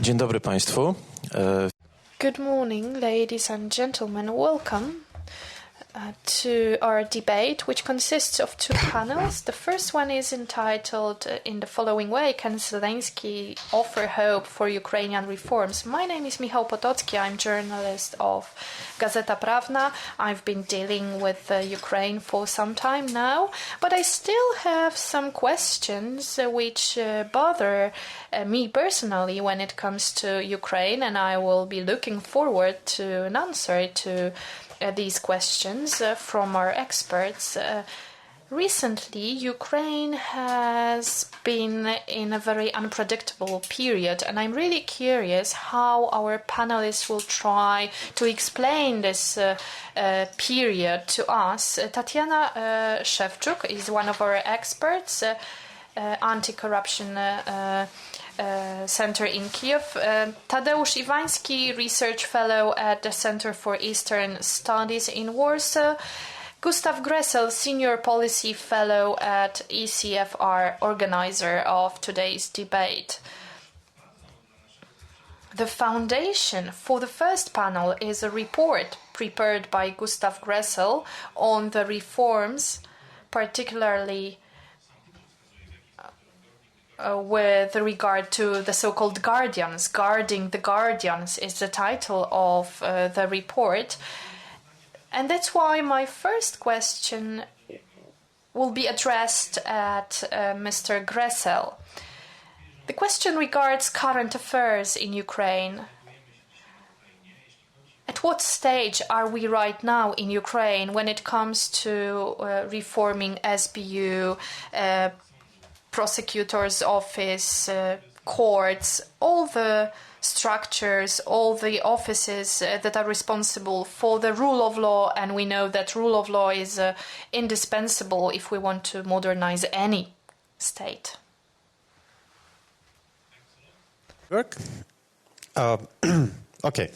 Dzień dobry Państwu. Good morning, ladies and gentlemen. Welcome to our debate, which consists of two panels. The first one is entitled in the following way: Can Zelensky offer hope for Ukrainian reforms? My name is Michał Potocki. I'm journalist of Gazeta Prawna. I've been dealing with Ukraine for some time now, but I still have some questions which bother me personally when it comes to Ukraine, and I will be looking forward to an answer to these questions from our experts. Recently, Ukraine has been in a very unpredictable period, and I'm really curious how our panelists will try to explain this period to us. Tatiana Shevchuk is one of our experts, Anticorruption Center in Kyiv. Tadeusz Iwański, Research Fellow at the Center for Eastern Studies in Warsaw. Gustav Gressel, Senior Policy Fellow at ECFR, organizer of today's debate. The foundation for the first panel is a report prepared by Gustav Gressel on the reforms, particularly with regard to the so-called guardians. Guarding the Guardians is the title of the report. And that's why my first question will be addressed at Mr. Gressel. The question regards current affairs in Ukraine. At what stage are we right now in Ukraine when it comes to reforming SBU, prosecutor's office, courts, all the structures, all the offices that are responsible for the rule of law, and we know that rule of law is indispensable if we want to modernize any state. Work? Okay.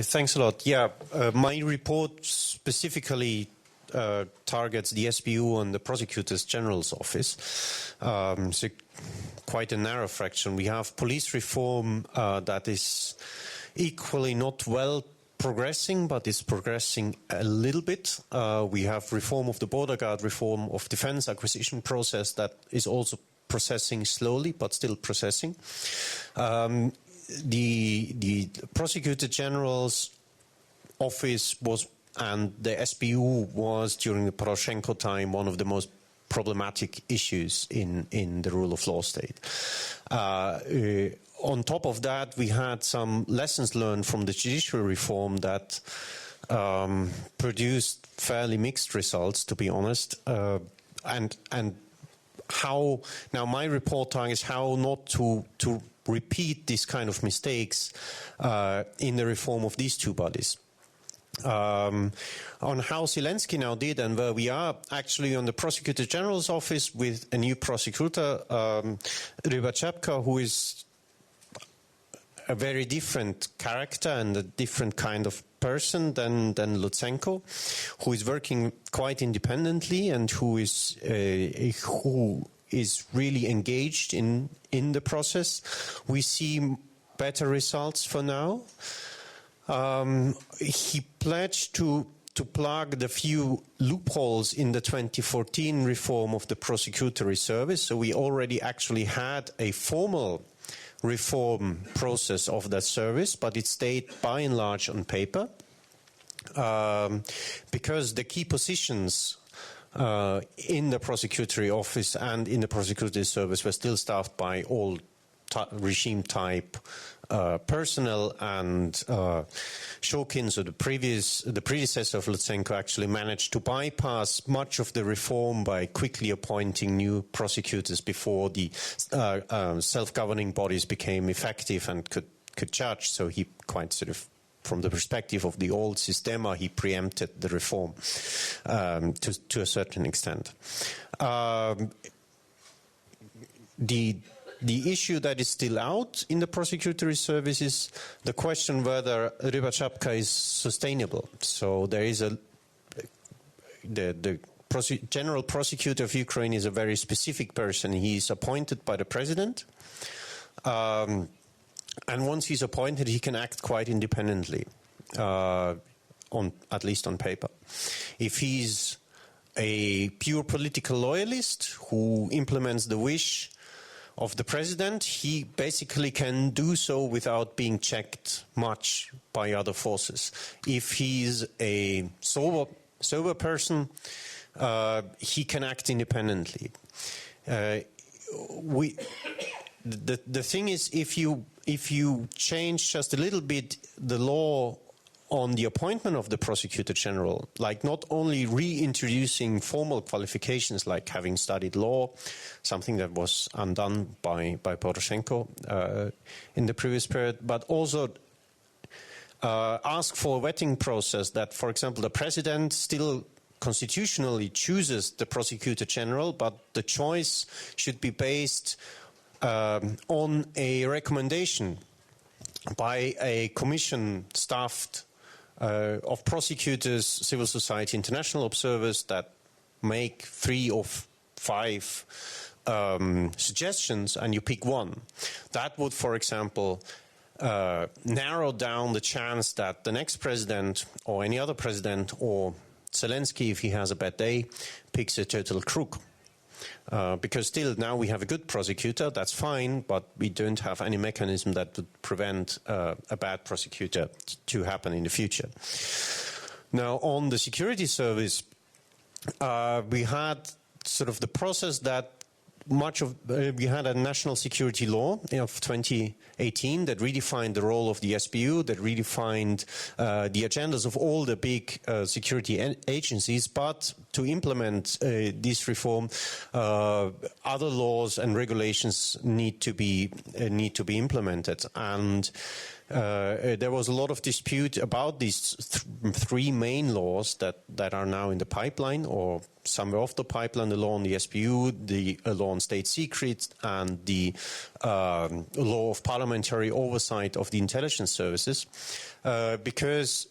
Thanks a lot. Yeah, my report specifically targets the SBU and the Prosecutor's General's office. So quite a narrow fraction. We have police reform that is equally not well progressing, but is progressing a little bit. We have reform of the border guard, reform of defense acquisition process that is also processing slowly, but still processing. The Prosecutor General's office was, and the SBU was, during the Poroshenko time, one of the most problematic issues in the rule of law state. On top of that, we had some lessons learned from the judicial reform that produced fairly mixed results, to be honest. And how, now my report targets how not to repeat this kind of mistakes in the reform of these two bodies. On how Zelensky now did and where we are actually on the Prosecutor General's office with a new prosecutor, Shevchuk, who is a very different character and a different kind of person than Lutsenko, who is working quite independently and who is really engaged in the process. We see better results for now. He pledged to plug the few loopholes in the 2014 reform of the prosecutory service. So we already actually had a formal reform process of that service, but it stayed by and large on paper because the key positions in the prosecutory office and in the prosecutory service were still staffed by old regime type personnel, and Shokin, so the predecessor of Lutsenko, actually managed to bypass much of the reform by quickly appointing new prosecutors before the self-governing bodies became effective and could judge. So he quite sort of, from the perspective of the old Sistema, he preempted the reform to a certain extent. The issue that is still out in the prosecutory service is the question whether Shevchuk is sustainable. So there is the general prosecutor of Ukraine is a very specific person. He is appointed by the president. And once he's appointed, he can act quite independently, at least on paper. If he's a pure political loyalist who implements the wish of the president, he basically can do so without being checked much by other forces. If he's a sober person, he can act independently. The thing is, if you change just a little bit the law on the appointment of the prosecutor general, like not only reintroducing formal qualifications like having studied law, something that was undone by Poroshenko in the previous period, but also ask for a vetting process that, for example, the president still constitutionally chooses the prosecutor general, but the choice should be based on a recommendation by a commission staffed of prosecutors, civil society, international observers that make 3 or 5 suggestions, and you pick one. That would, for example, narrow down the chance that the next president or any other president or Zelensky, if he has a bad day, picks a total crook. Because still now we have a good prosecutor, that's fine, but we don't have any mechanism that would prevent a bad prosecutor to happen in the future. Now, on the security service, we had sort of the process that we had a national security law of 2018 that redefined the role of the SBU, that redefined the agendas of all the big security agencies. But to implement this reform, other laws and regulations need to be implemented. And there was a lot of dispute about these 3 main laws that are now in the pipeline, or some are off the pipeline: the law on the SBU, the law on state secrets, and the law of parliamentary oversight of the intelligence services. Because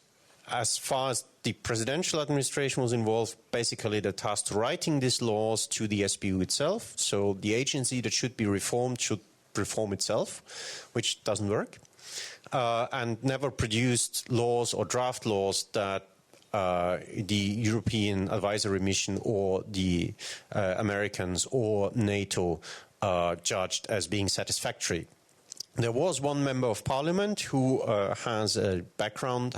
as far as the presidential administration was involved, basically the task to writing these laws to the SBU itself. So the agency that should be reformed should reform itself, which doesn't work. And never produced laws or draft laws that the European Advisory Mission or the Americans or NATO judged as being satisfactory. There was one member of parliament who had a background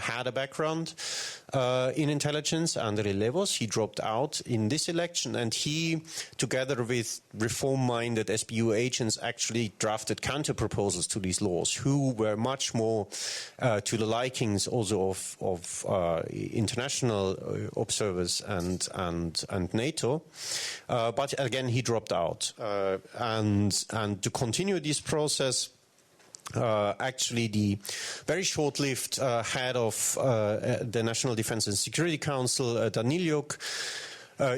in intelligence, Andrei Levos. He dropped out in this election, and he, together with reform-minded SBU agents, actually drafted counter-proposals to these laws, who were much more to the likings also of international observers and NATO. But again, he dropped out. And to continue this process, actually, the very short-lived head of the National Defense and Security Council, Yatsenyuk,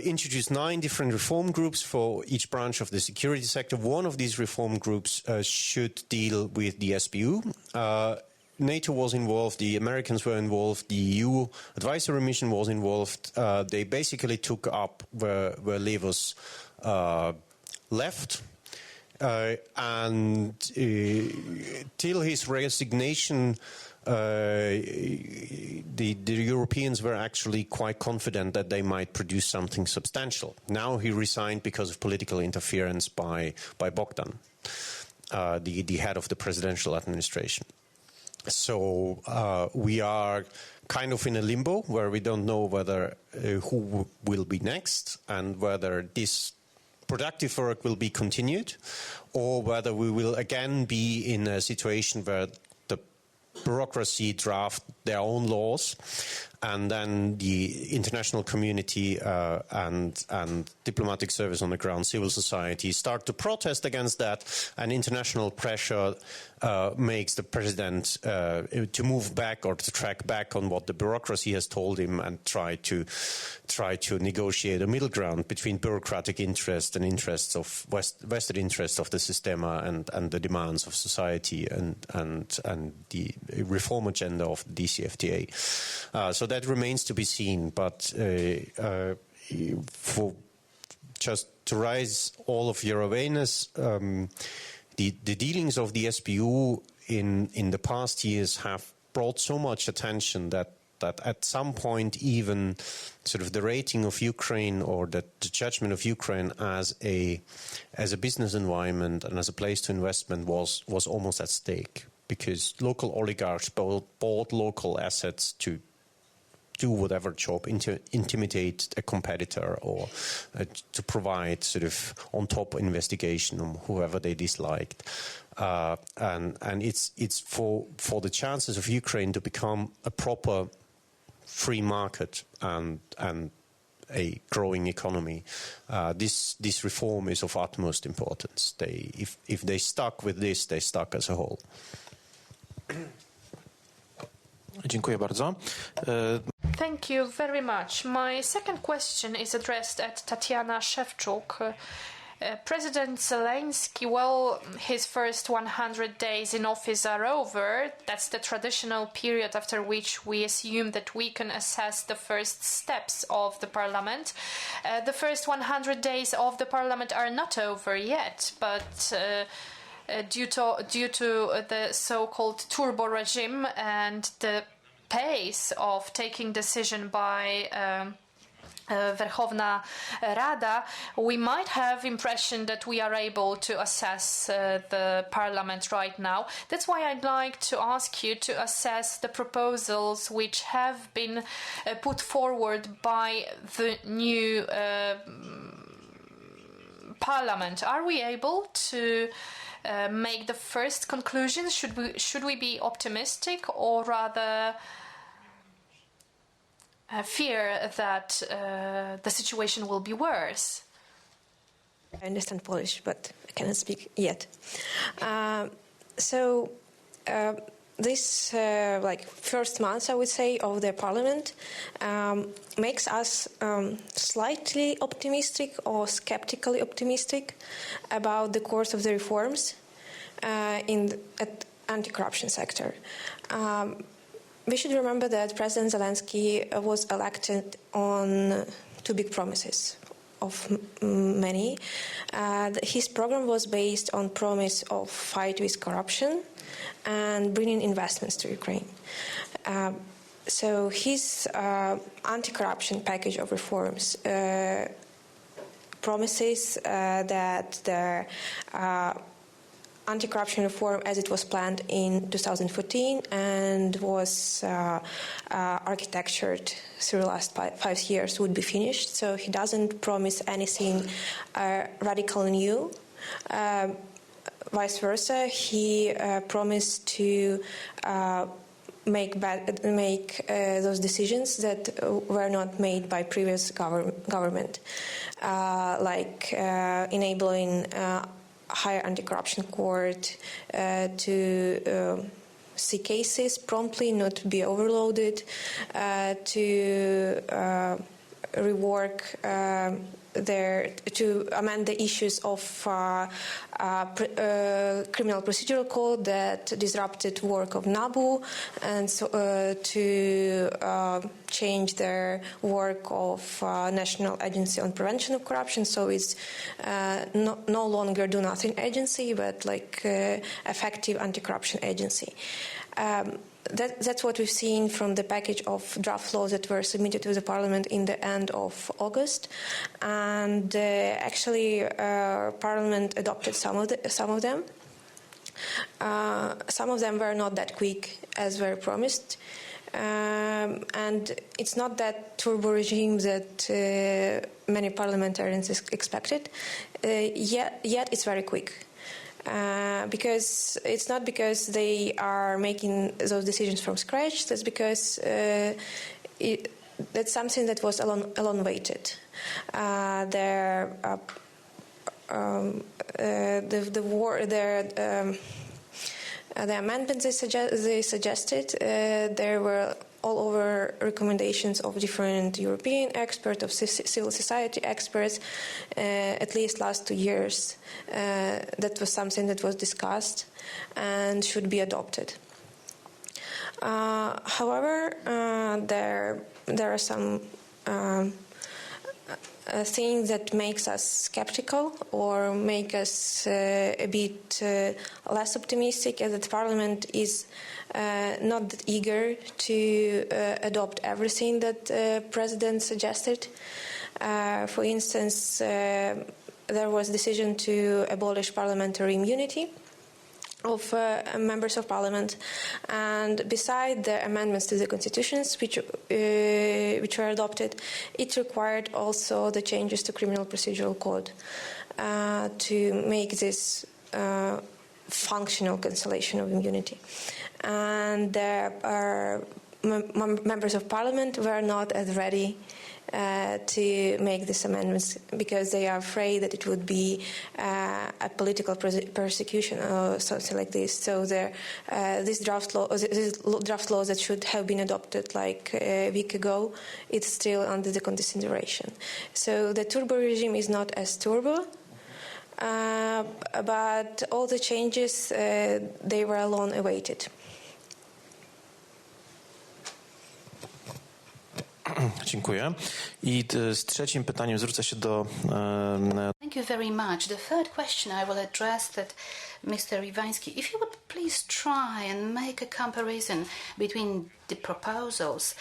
introduced 9 different reform groups for each branch of the security sector. One of these reform groups should deal with the SBU. NATO was involved, the Americans were involved, the EU Advisory Mission was involved. They basically took up where Levos left. And till his resignation, the Europeans were actually quite confident that they might produce something substantial. Now he resigned because of political interference by Bogdan, the head of the presidential administration. So we are kind of in a limbo where we don't know whether who will be next and whether this productive work will be continued, or whether we will again be in a situation where the bureaucracy draft their own laws, and then the international community and diplomatic service on the ground, civil society, start to protest against that, and international pressure makes the president to move back or to track back on what the bureaucracy has told him, and try to negotiate a middle ground between bureaucratic interest and interests of vested interests of the Sistema and the demands of society and the reform agenda of the DCFTA. So that remains to be seen, but for just to raise all of your awareness, the dealings of the SBU in the past years have brought so much attention that at some point even sort of the rating of Ukraine or the judgment of Ukraine as a business environment and as a place to investment was almost at stake, because local oligarchs bought local assets to do whatever job, intimidate a competitor or to provide sort of on-top investigation on whoever they disliked. And it's for the chances of Ukraine to become a proper free market and a growing economy. This reform is of utmost importance. If they stuck with this, they stuck as a whole. Dziękuję bardzo. Thank you very much. My second question is addressed at Tatiana Shevchuk. President Zelensky, well, his first 100 days in office are over. That's the traditional period after which we assume that we can assess the first steps of the parliament. The first 100 days of the parliament are not over yet, but due to the so-called turbo regime and the pace of taking decision by Verkhovna Rada, we might have impression that we are able to assess the parliament right now. That's why I'd like to ask you to assess the proposals which have been put forward by the new parliament. Are we able to make the first conclusions? Should we be optimistic or rather fear that the situation will be worse? I understand Polish, but I cannot speak yet. This first month, I would say, of the parliament makes us slightly optimistic or skeptically optimistic about the course of the reforms at anti-corruption sector. We should remember that President Zelensky was elected on two big promises of many. His program was based on promise of fight with corruption and bringing investments to Ukraine. So his anti-corruption package of reforms promises that the anti-corruption reform as it was planned in 2014 and was architectured through the last 5 years would be finished. So he doesn't promise anything radical new. Vice versa, he promised to make those decisions that were not made by previous government, like enabling higher anti-corruption court to see cases promptly, not to be overloaded, to rework to amend the issues of criminal procedural code that disrupted work of NABU, and so, to change their work of National Agency on Prevention of Corruption. So it's no longer do nothing agency, but like effective anti-corruption agency. That's what we've seen from the package of draft laws that were submitted to the Parliament in the end of August, and actually Parliament adopted some of them. Some of them were not that quick as were promised, and it's not that turbo regime that many parliamentarians expected. Yet it's very quick. Because it's not because they are making those decisions from scratch. That's because that's something that was elongated. The amendments they suggested, there were all over recommendations of different European experts, of civil society experts, at least last 2 years. That was something that was discussed and should be adopted. However, there are some thing that makes us skeptical or make us a bit less optimistic is that Parliament is not that eager to adopt everything that the President suggested. For instance, there was a decision to abolish parliamentary immunity of members of parliament, and beside the amendments to the constitutions which were adopted, it required also the changes to criminal procedural code to make this functional cancellation of immunity. And members of parliament were not as ready to make these amendments because they are afraid that it would be a political persecution or something like this. So this draft law that should have been adopted like a week ago, it's still under the consideration. So the turbo regime is not as turbo, but all the changes they were long awaited. Dziękuję. I z trzecim pytaniem zwrócę się do... Thank you very much. The third question I will address that Mr. Iwański, if you would please try and make a comparison between the proposals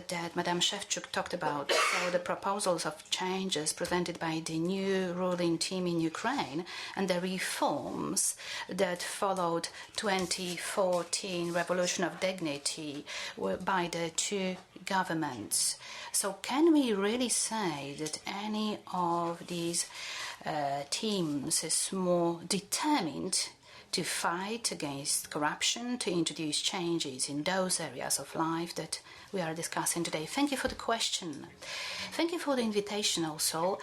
that Madame Shevchuk talked about, so the proposals of changes presented by the new ruling team in Ukraine and the reforms that followed 2014 Revolution of Dignity by the two governments. So can we really say that any of these teams is more determined to fight against corruption, to introduce changes in those areas of life that we are discussing today? Thank you for the question. Thank you for the invitation also.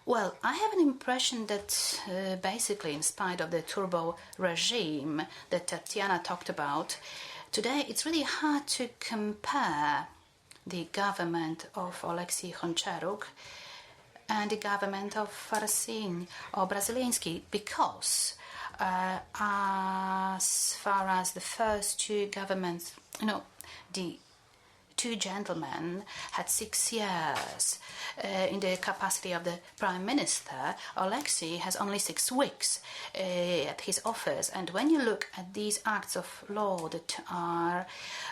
Well, I have an impression that basically, in spite of the turbo regime that Tatiana talked about, today it's really hard to compare the government of Oleksiy Honcharuk and the government of Farsin or Zelensky, because as far as the first two governments, the two gentlemen had 6 years in the capacity of the Prime Minister. Oleksiy has only 6 weeks at his office. And when you look at these acts of law that are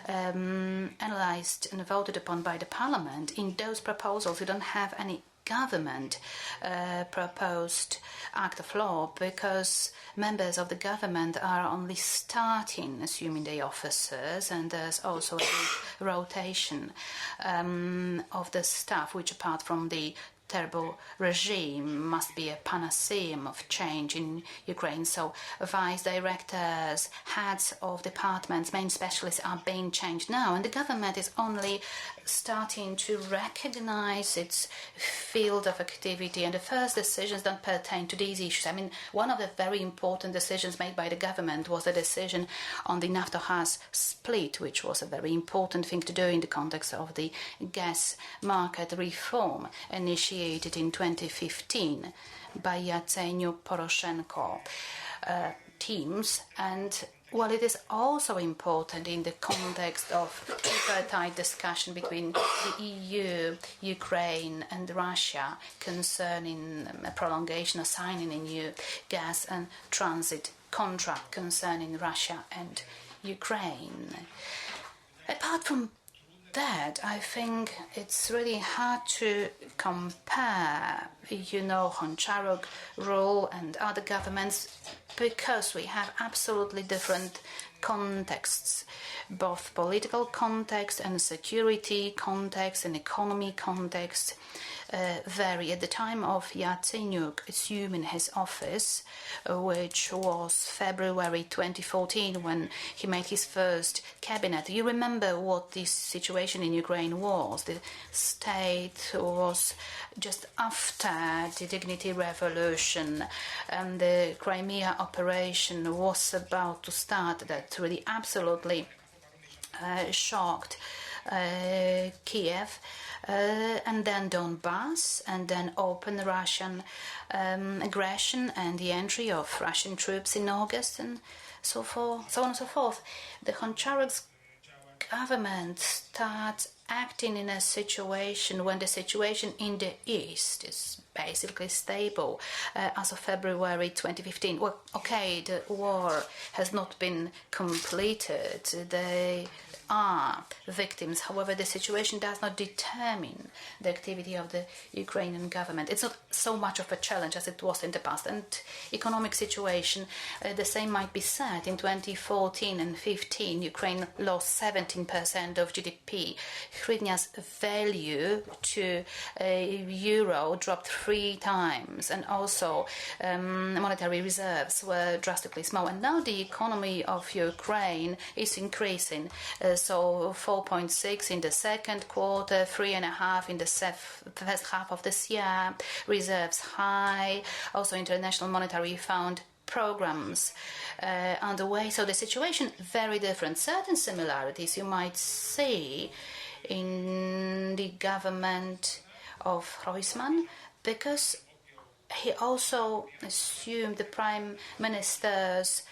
analysed and voted upon by the Parliament, in those proposals you don't have any government proposed act of law, because members of the government are only starting assuming their officers, and there's also a rotation of the staff, which apart from the terrible regime must be a panacea of change in Ukraine. So vice directors, heads of departments, main specialists are being changed now, and the government is only starting to recognize its field of activity, and the first decisions don't pertain to these issues. I mean, one of the very important decisions made by the government was the decision on the Naftogaz split, which was a very important thing to do in the context of the gas market reform initiated in 2015 by Yatsenyuk Poroshenko teams. And well, it is also important in the context of tripartite discussion between the EU, Ukraine and Russia concerning a prolongation or signing a new gas and transit contract concerning Russia and Ukraine. Apart from that, I think it's really hard to compare, Honcharuk rule and other governments, because we have absolutely different contexts, both political context and security context and economy context vary. At the time of Yatsenyuk assuming his office, which was February 2014, when he made his first cabinet, you remember what this situation in Ukraine was. The state was just after the Dignity Revolution, and the Crimea operation was about to start. That really absolutely shocked Kyiv, and then Donbass, and then open Russian aggression and the entry of Russian troops in August, and so on and so forth. The Honcharuk's government starts acting in a situation when the situation in the east is basically stable as of February 2015. Well, okay, the war has not been completed. They are victims. However, the situation does not determine the activity of the Ukrainian government. It's not so much of a challenge as it was in the past. And economic situation, the same might be said. In 2014 and 15, Ukraine lost 17% of GDP. Hryvnia's value to euro dropped 3 times, and also monetary reserves were drastically small. And now the economy of Ukraine is increasing. So 4.6 in the second quarter, 3.5 in the first half of this year, reserves high, also International Monetary Fund programs underway. So the situation very different. Certain similarities you might see in the government of Groysman, because he also assumed the prime minister's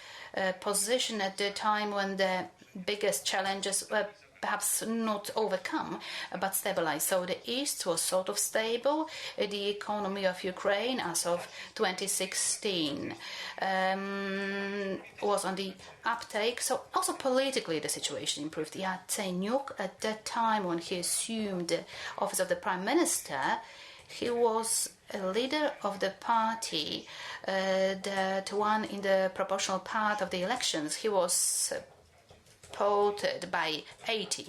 position at the time when the biggest challenges were perhaps not overcome but stabilized. So the east was sort of stable. The economy of Ukraine as of 2016 was on the uptake. So also politically the situation improved. Yatsenyuk, at that time when he assumed the office of the prime minister, he was a leader of the party that won in the proportional part of the elections. He was voted by 80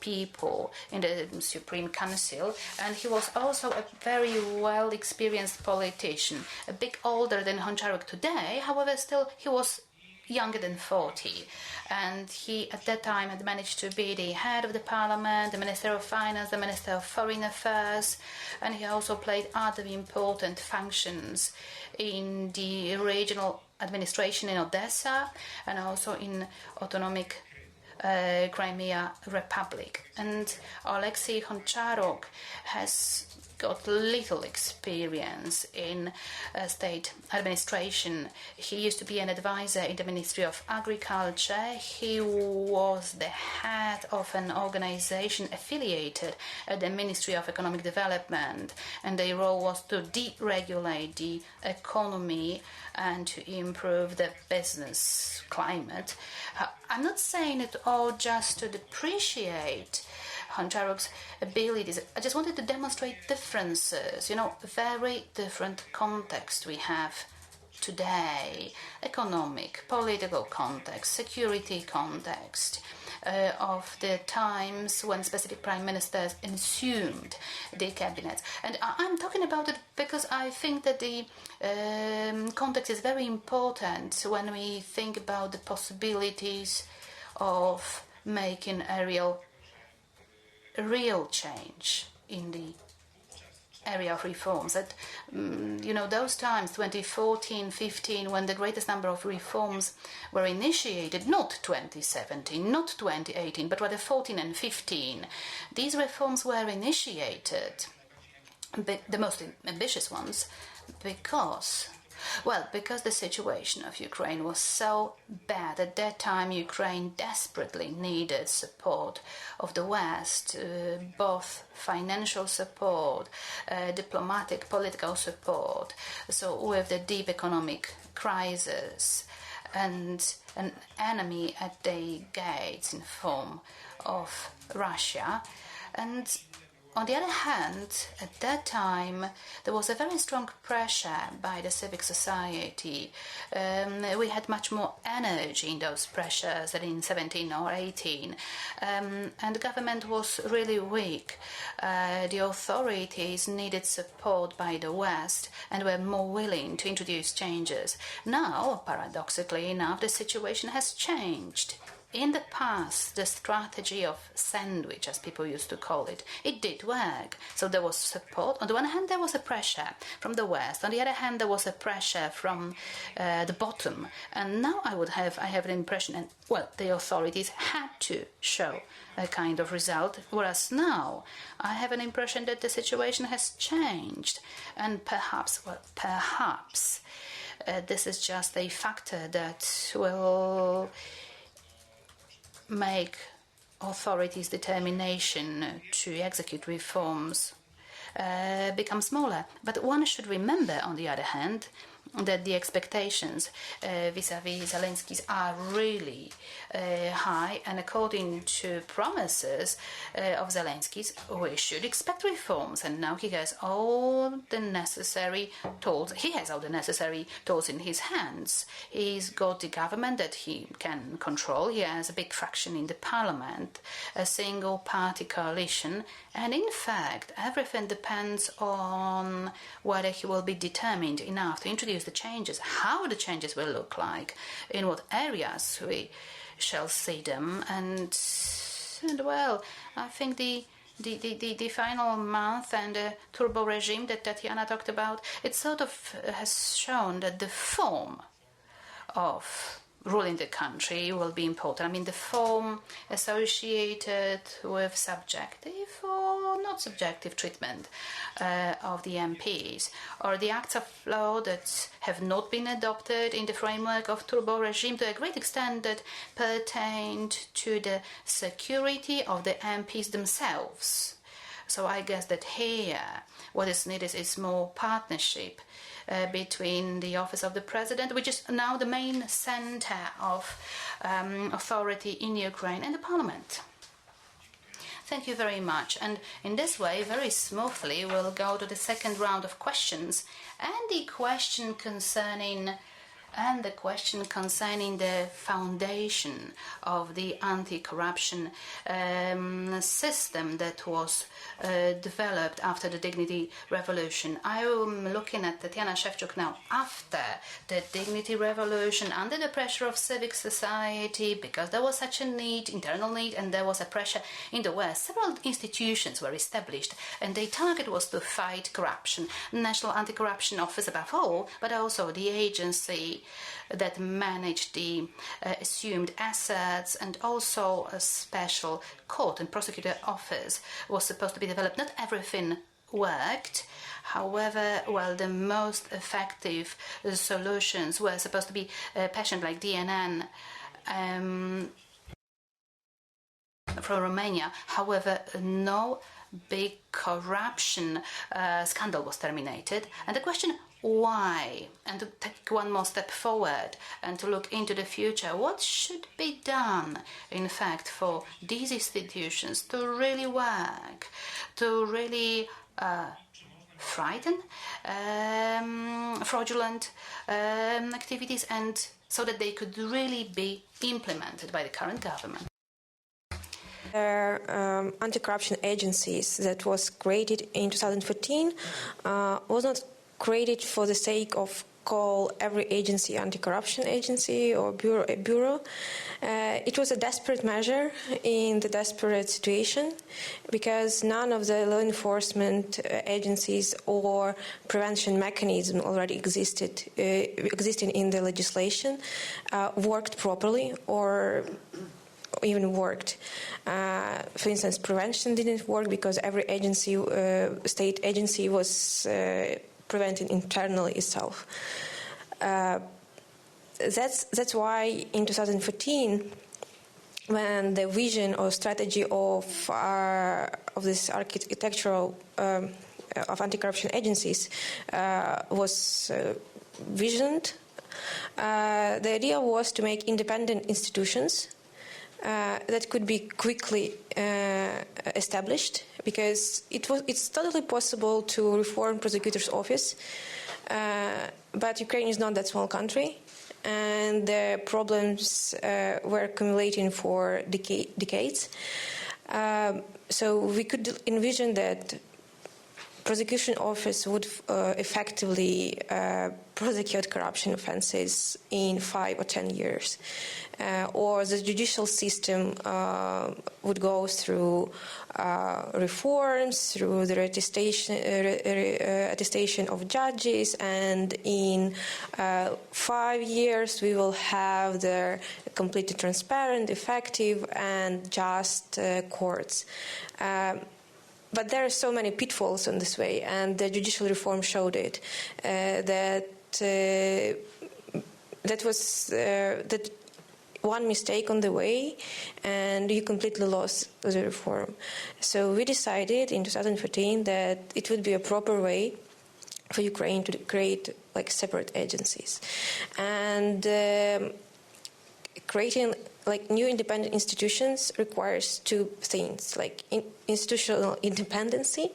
people in the Supreme Council, and he was also a very well experienced politician, a bit older than Honcharuk today. However, still he was younger than 40, and he at that time had managed to be the head of the parliament, the Minister of Finance, the Minister of Foreign Affairs, and he also played other important functions in the regional administration in Odessa and also in autonomic Crimea Republic. And Alexei Honcharuk has got little experience in state administration. He used to be an advisor in the Ministry of Agriculture. He was the head of an organization affiliated at the Ministry of Economic Development, and their role was to deregulate the economy and to improve the business climate. I'm not saying it all just to depreciate Honcharuk's abilities. I just wanted to demonstrate differences, very different context we have today. Economic, political context, security context of the times when specific prime ministers assumed the cabinet. And I'm talking about it because I think that the context is very important when we think about the possibilities of making a real change in the area of reforms. That those times, 2014, 15, when the greatest number of reforms were initiated, not 2017, not 2018, but rather 14 and 15, these reforms were initiated, the most ambitious ones, because the situation of Ukraine was so bad. At that time, Ukraine desperately needed support of the West, both financial support, diplomatic, political support. So with the deep economic crisis and an enemy at the gates in form of Russia. And on the other hand, at that time, there was a very strong pressure by the civic society. We had much more energy in those pressures than in 17 or 18. And the government was really weak. The authorities needed support by the West and were more willing to introduce changes. Now, paradoxically enough, the situation has changed. In the past, the strategy of sandwich, as people used to call it, it did work. So there was support. On the one hand, there was a pressure from the West. On the other hand, there was a pressure from the bottom. And now I have the impression, and the authorities had to show a kind of result. Whereas now, I have an impression that the situation has changed. And perhaps this is just a factor that will make authorities' determination to execute reforms become smaller. But one should remember, on the other hand, that the expectations vis-à-vis Zelenskys are really high, and according to promises of Zelenskys, we should expect reforms. And now he has all the necessary tools. He has all the necessary tools in his hands. He's got the government that he can control. He has a big fraction in the parliament, a single-party coalition, and in fact, everything depends on whether he will be determined enough to introduce the changes, how the changes will look like, in what areas we shall see them, and well, I think the final month and the turbo regime that Tatiana talked about, it sort of has shown that the form of ruling the country will be important. I mean, the form associated with subjective or not subjective treatment of the MPs, or the acts of law that have not been adopted in the framework of turbo regime to a great extent that pertained to the security of the MPs themselves. So I guess that here what is needed is more partnership between the office of the president, which is now the main center of authority in Ukraine, and the parliament. Thank you very much. And in this way, very smoothly, we'll go to the second round of questions, and the question concerning the foundation of the anti-corruption system that was developed after the Dignity Revolution. I am looking at Tatiana Shevchuk now. After the Dignity Revolution, under the pressure of civic society, because there was such a need, internal need, and there was a pressure in the West, several institutions were established, and their target was to fight corruption. National Anticorruption Office above all, but also the agency that managed the assumed assets, and also a special court and prosecutor office was supposed to be developed. Not everything worked. However, well, the most effective solutions were supposed to be patient, like DNN from Romania. However, no big corruption scandal was terminated. And the question, why? And to take one more step forward and to look into the future, what should be done, in fact, for these institutions to really work, to really frighten fraudulent activities, and so that they could really be implemented by the current government? Anti-corruption agencies that was created in 2014 was not created for the sake of call every agency anti-corruption agency or bureau. It was a desperate measure in the desperate situation, because none of the law enforcement agencies or prevention mechanism already existing in the legislation worked properly, or even worked. For instance, prevention didn't work because every agency, state agency, was preventing internally itself. That's why in 2014, when the vision or strategy of this architectural of anti-corruption agencies was visioned, the idea was to make independent institutions that could be quickly established, because it's totally possible to reform prosecutor's office, but Ukraine is not that small country, and the problems were accumulating for decades. So we could envision that prosecution office would effectively prosecute corruption offenses in 5 or 10 years. Or the judicial system would go through reforms, through the attestation of judges, and in 5 years we will have the completely transparent, effective, and just courts. But there are so many pitfalls on this way, and the judicial reform showed it. one mistake on the way and you completely lost the reform. So we decided in 2014 that it would be a proper way for Ukraine to create like separate agencies. And creating like new independent institutions requires two things, like institutional independency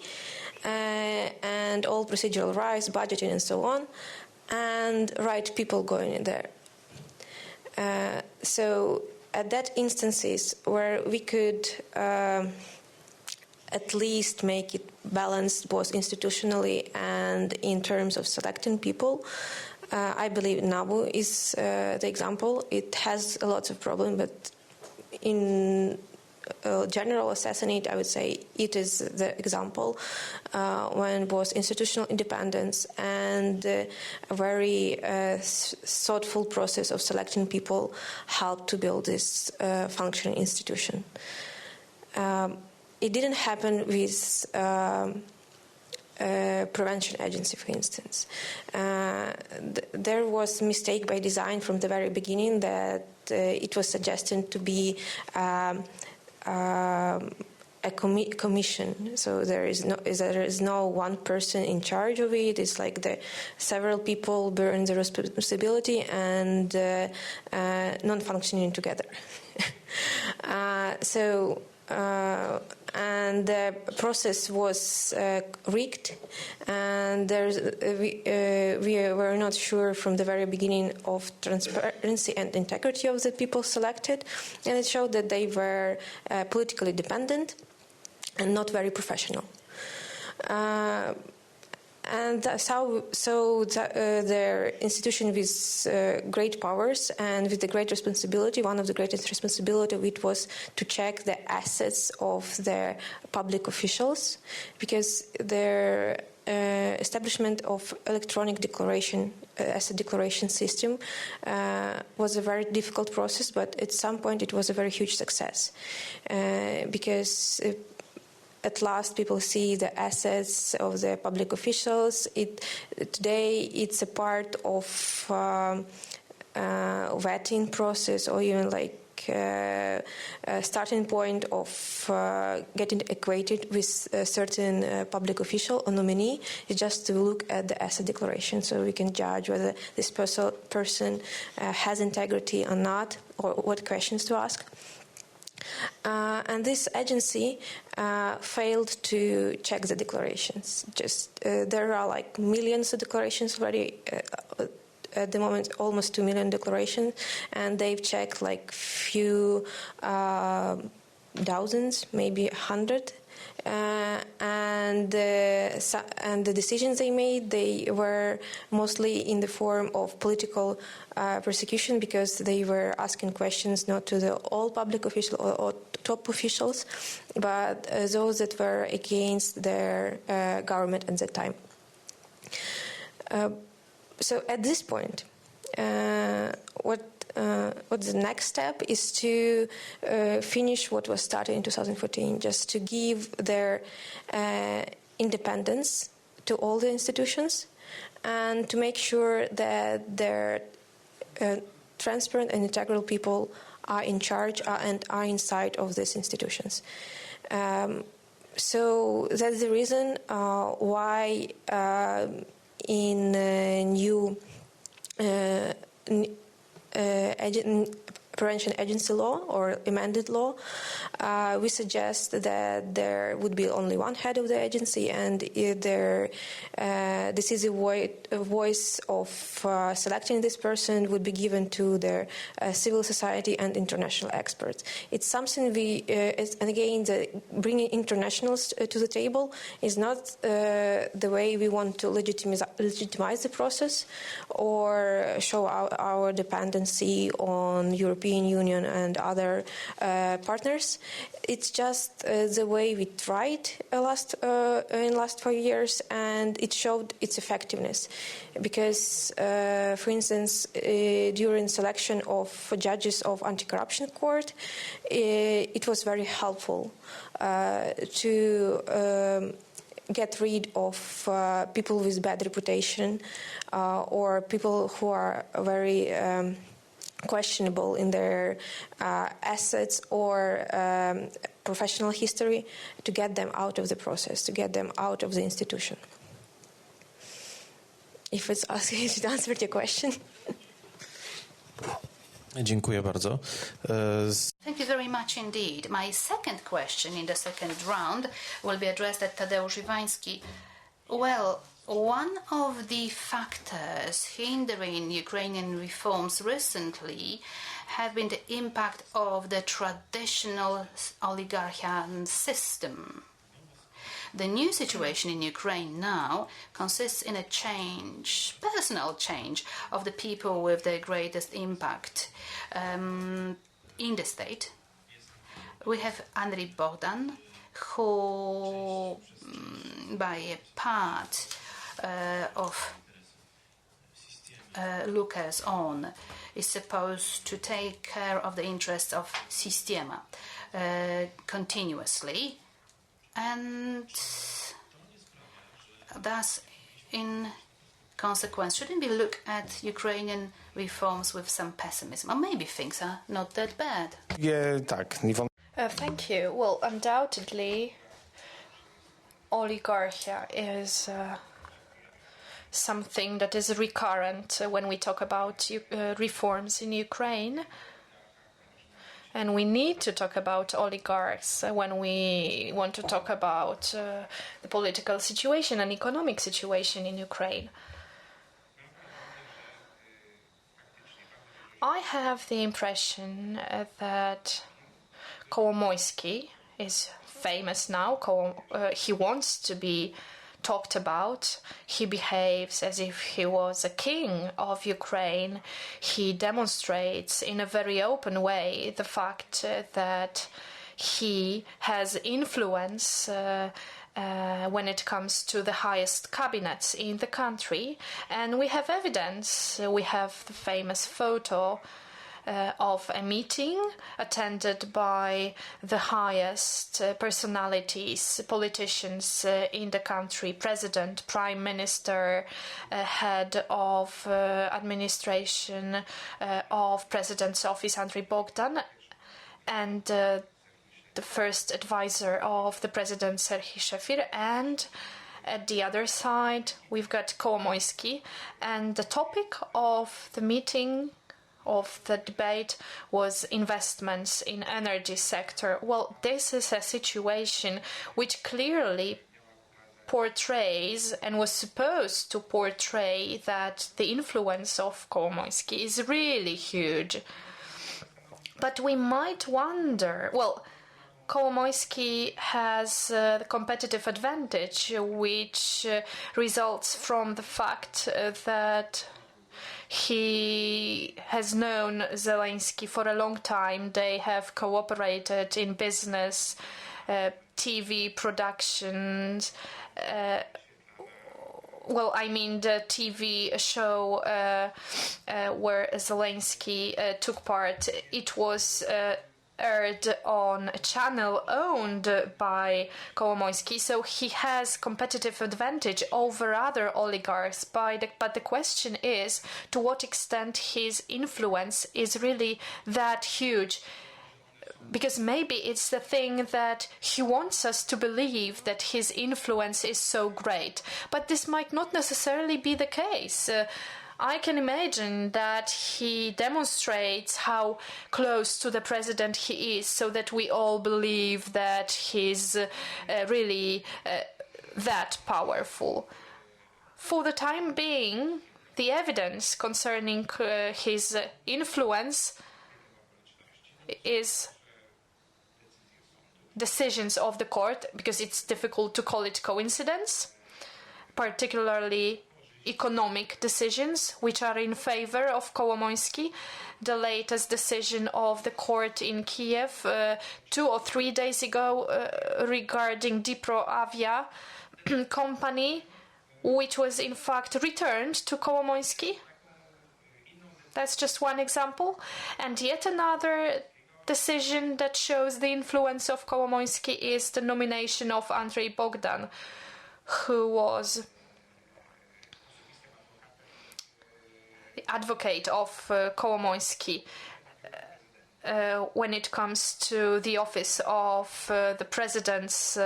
and all procedural rights, budgeting and so on, and right people going in there. So at that instances where we could at least make it balanced both institutionally and in terms of selecting people, I believe NABU is the example. It has a lot of problems, but in general assassinate, I would say it is the example when both institutional independence and a very thoughtful process of selecting people helped to build this functioning institution. It didn't happen with prevention agency, for instance. There was a mistake by design from the very beginning that it was suggested to be a commission. So there is no one person in charge of it. It's like several people bearing the responsibility and non-functioning together. And the process was rigged, and we were not sure from the very beginning of transparency and integrity of the people selected, and it showed that they were politically dependent and not very professional. And their institution with great powers and with the great responsibility, one of the greatest responsibility of it was to check the assets of their public officials, because their establishment of electronic declaration, asset declaration system was a very difficult process, but at some point it was a very huge success, because at last, people see the assets of the public officials. Today, it's a part of vetting process, or even like a starting point of getting acquainted with a certain public official or nominee is just to look at the asset declaration, so we can judge whether this person has integrity or not, or what questions to ask. And this agency failed to check the declarations. There are like millions of declarations already. At the moment, almost 2 million declarations, and they've checked like few dozens, maybe 100. And the decisions they made, they were mostly in the form of political persecution, because they were asking questions not to the all public officials or top officials, but those that were against their government at that time. So at this point, what the next step is to finish what was started in 2014, just to give their independence to all the institutions, and to make sure that their transparent and integral people are in charge and are inside of these institutions. So that's the reason why in new prevention agency law or amended law, we suggest that there would be only one head of the agency, and their decisive voice of selecting this person would be given to their civil society and international experts. It's something and again, bringing internationals to the table is not the way we want to legitimize the process or show our dependency on European Union and other partners. It's just the way we tried in last 4 years, and it showed its effectiveness. Because, for instance, during selection of judges of Anticorruption Court, it was very helpful to get rid of people with bad reputation or people who are very questionable in their assets or professional history, to get them out of the process, to get them out of the institution. If it answered your question. Dziękuję bardzo. Thank you very much indeed. My second question in the second round will be addressed at Tadeusz Iwański. Well, one of the factors hindering Ukrainian reforms recently have been the impact of the traditional oligarchian system. The new situation in Ukraine now consists in a change, personal change, of the people with the greatest impact in the state. We have Andriy Bogdan, who, by a part of lookers on, is supposed to take care of the interests of Sistema continuously, and thus, in consequence, shouldn't we look at Ukrainian reforms with some pessimism? Or maybe things are not that bad. Thank you. Well, undoubtedly, oligarchy is something that is recurrent when we talk about reforms in Ukraine. And we need to talk about oligarchs when we want to talk about the political situation and economic situation in Ukraine. I have the impression that Kolomoisky is famous now. He wants to be talked about. He behaves as if he was a king of Ukraine. He demonstrates in a very open way the fact that he has influence when it comes to the highest cabinets in the country. And we have evidence. We have the famous photo of a meeting attended by the highest personalities, politicians in the country, president, prime minister, head of administration of president's office, Andriy Bogdan, and the first advisor of the president, Serhiy Shefir, and at the other side we've got Kolomoisky, and the topic of the meeting, of the debate, was investments in energy sector. Well, this is a situation which clearly portrays and was supposed to portray that the influence of Kolomoisky is really huge. But we might wonder, well, Kolomoisky has the competitive advantage, which results from the fact that he has known Zelensky for a long time. They have cooperated in business, TV productions. Well, I mean the TV show where Zelensky took part. It was aired on a channel owned by Kolomoisky, so he has competitive advantage over other oligarchs. But the question is, to what extent his influence is really that huge? Because maybe it's the thing that he wants us to believe, that his influence is so great. But this might not necessarily be the case. I can imagine that he demonstrates how close to the president he is, so that we all believe that he's really that powerful. For the time being, the evidence concerning his influence is decisions of the court, because it's difficult to call it coincidence, particularly economic decisions which are in favor of Kolomoisky. The latest decision of the court in Kyiv 2 or 3 days ago regarding Dnipro Avia company, which was in fact returned to Kolomoisky. That's just one example. And yet another decision that shows the influence of Kolomoisky is the nomination of Andriy Bogdan, who was advocate of Kolomoisky when it comes to the office of the president's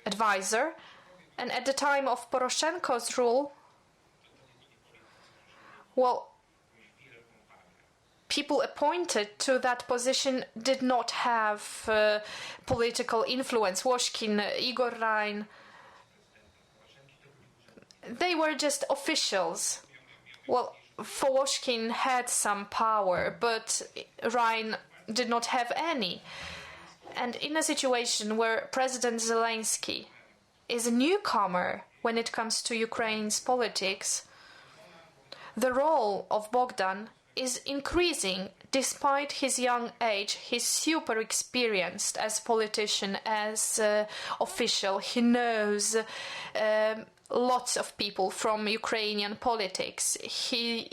advisor. And at the time of Poroshenko's rule, well, people appointed to that position did not have political influence. Woshkin, Igor Rhein, they were just officials. Well, Woshkin had some power, but Rhein did not have any. And in a situation where President Zelensky is a newcomer when it comes to Ukraine's politics, the role of Bogdan is increasing despite his young age. He's super experienced as politician, as official. He knows lots of people from Ukrainian politics. He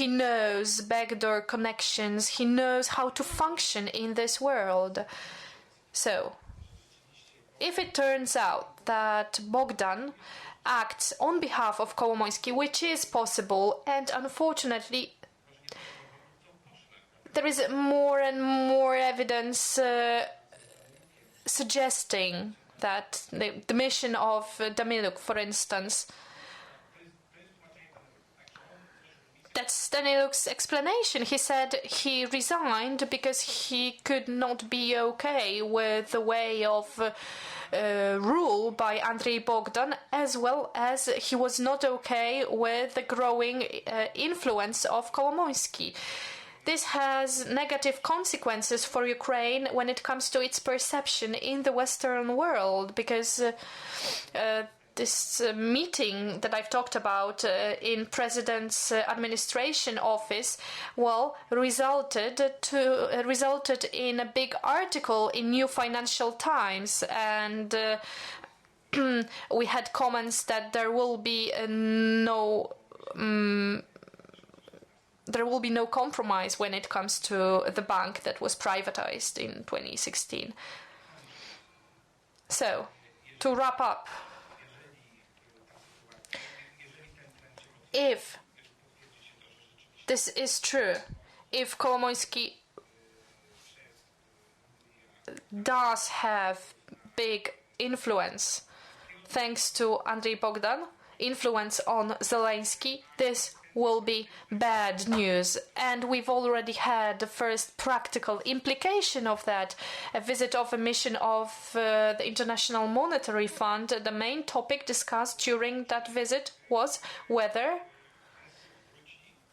knows backdoor connections. He knows how to function in this world. So, if it turns out that Bogdan acts on behalf of Kolomoisky, which is possible, and unfortunately there is more and more evidence suggesting that the mission of Daniluk, for instance, that's Daniluk's explanation. He said he resigned because he could not be okay with the way of rule by Andrei Bogdan, as well as he was not okay with the growing influence of Kolomoisky. This has negative consequences for Ukraine when it comes to its perception in the Western world, because this meeting that I've talked about in President's administration office, well, resulted in a big article in New Financial Times, and we had comments that there will be no compromise when it comes to the bank that was privatized in 2016. So, to wrap up, if this is true, if Kolomoisky does have big influence, thanks to Andrei Bogdan, influence on Zelensky, this will be bad news. And we've already had the first practical implication of that. A visit of a mission of the International Monetary Fund. The main topic discussed during that visit was whether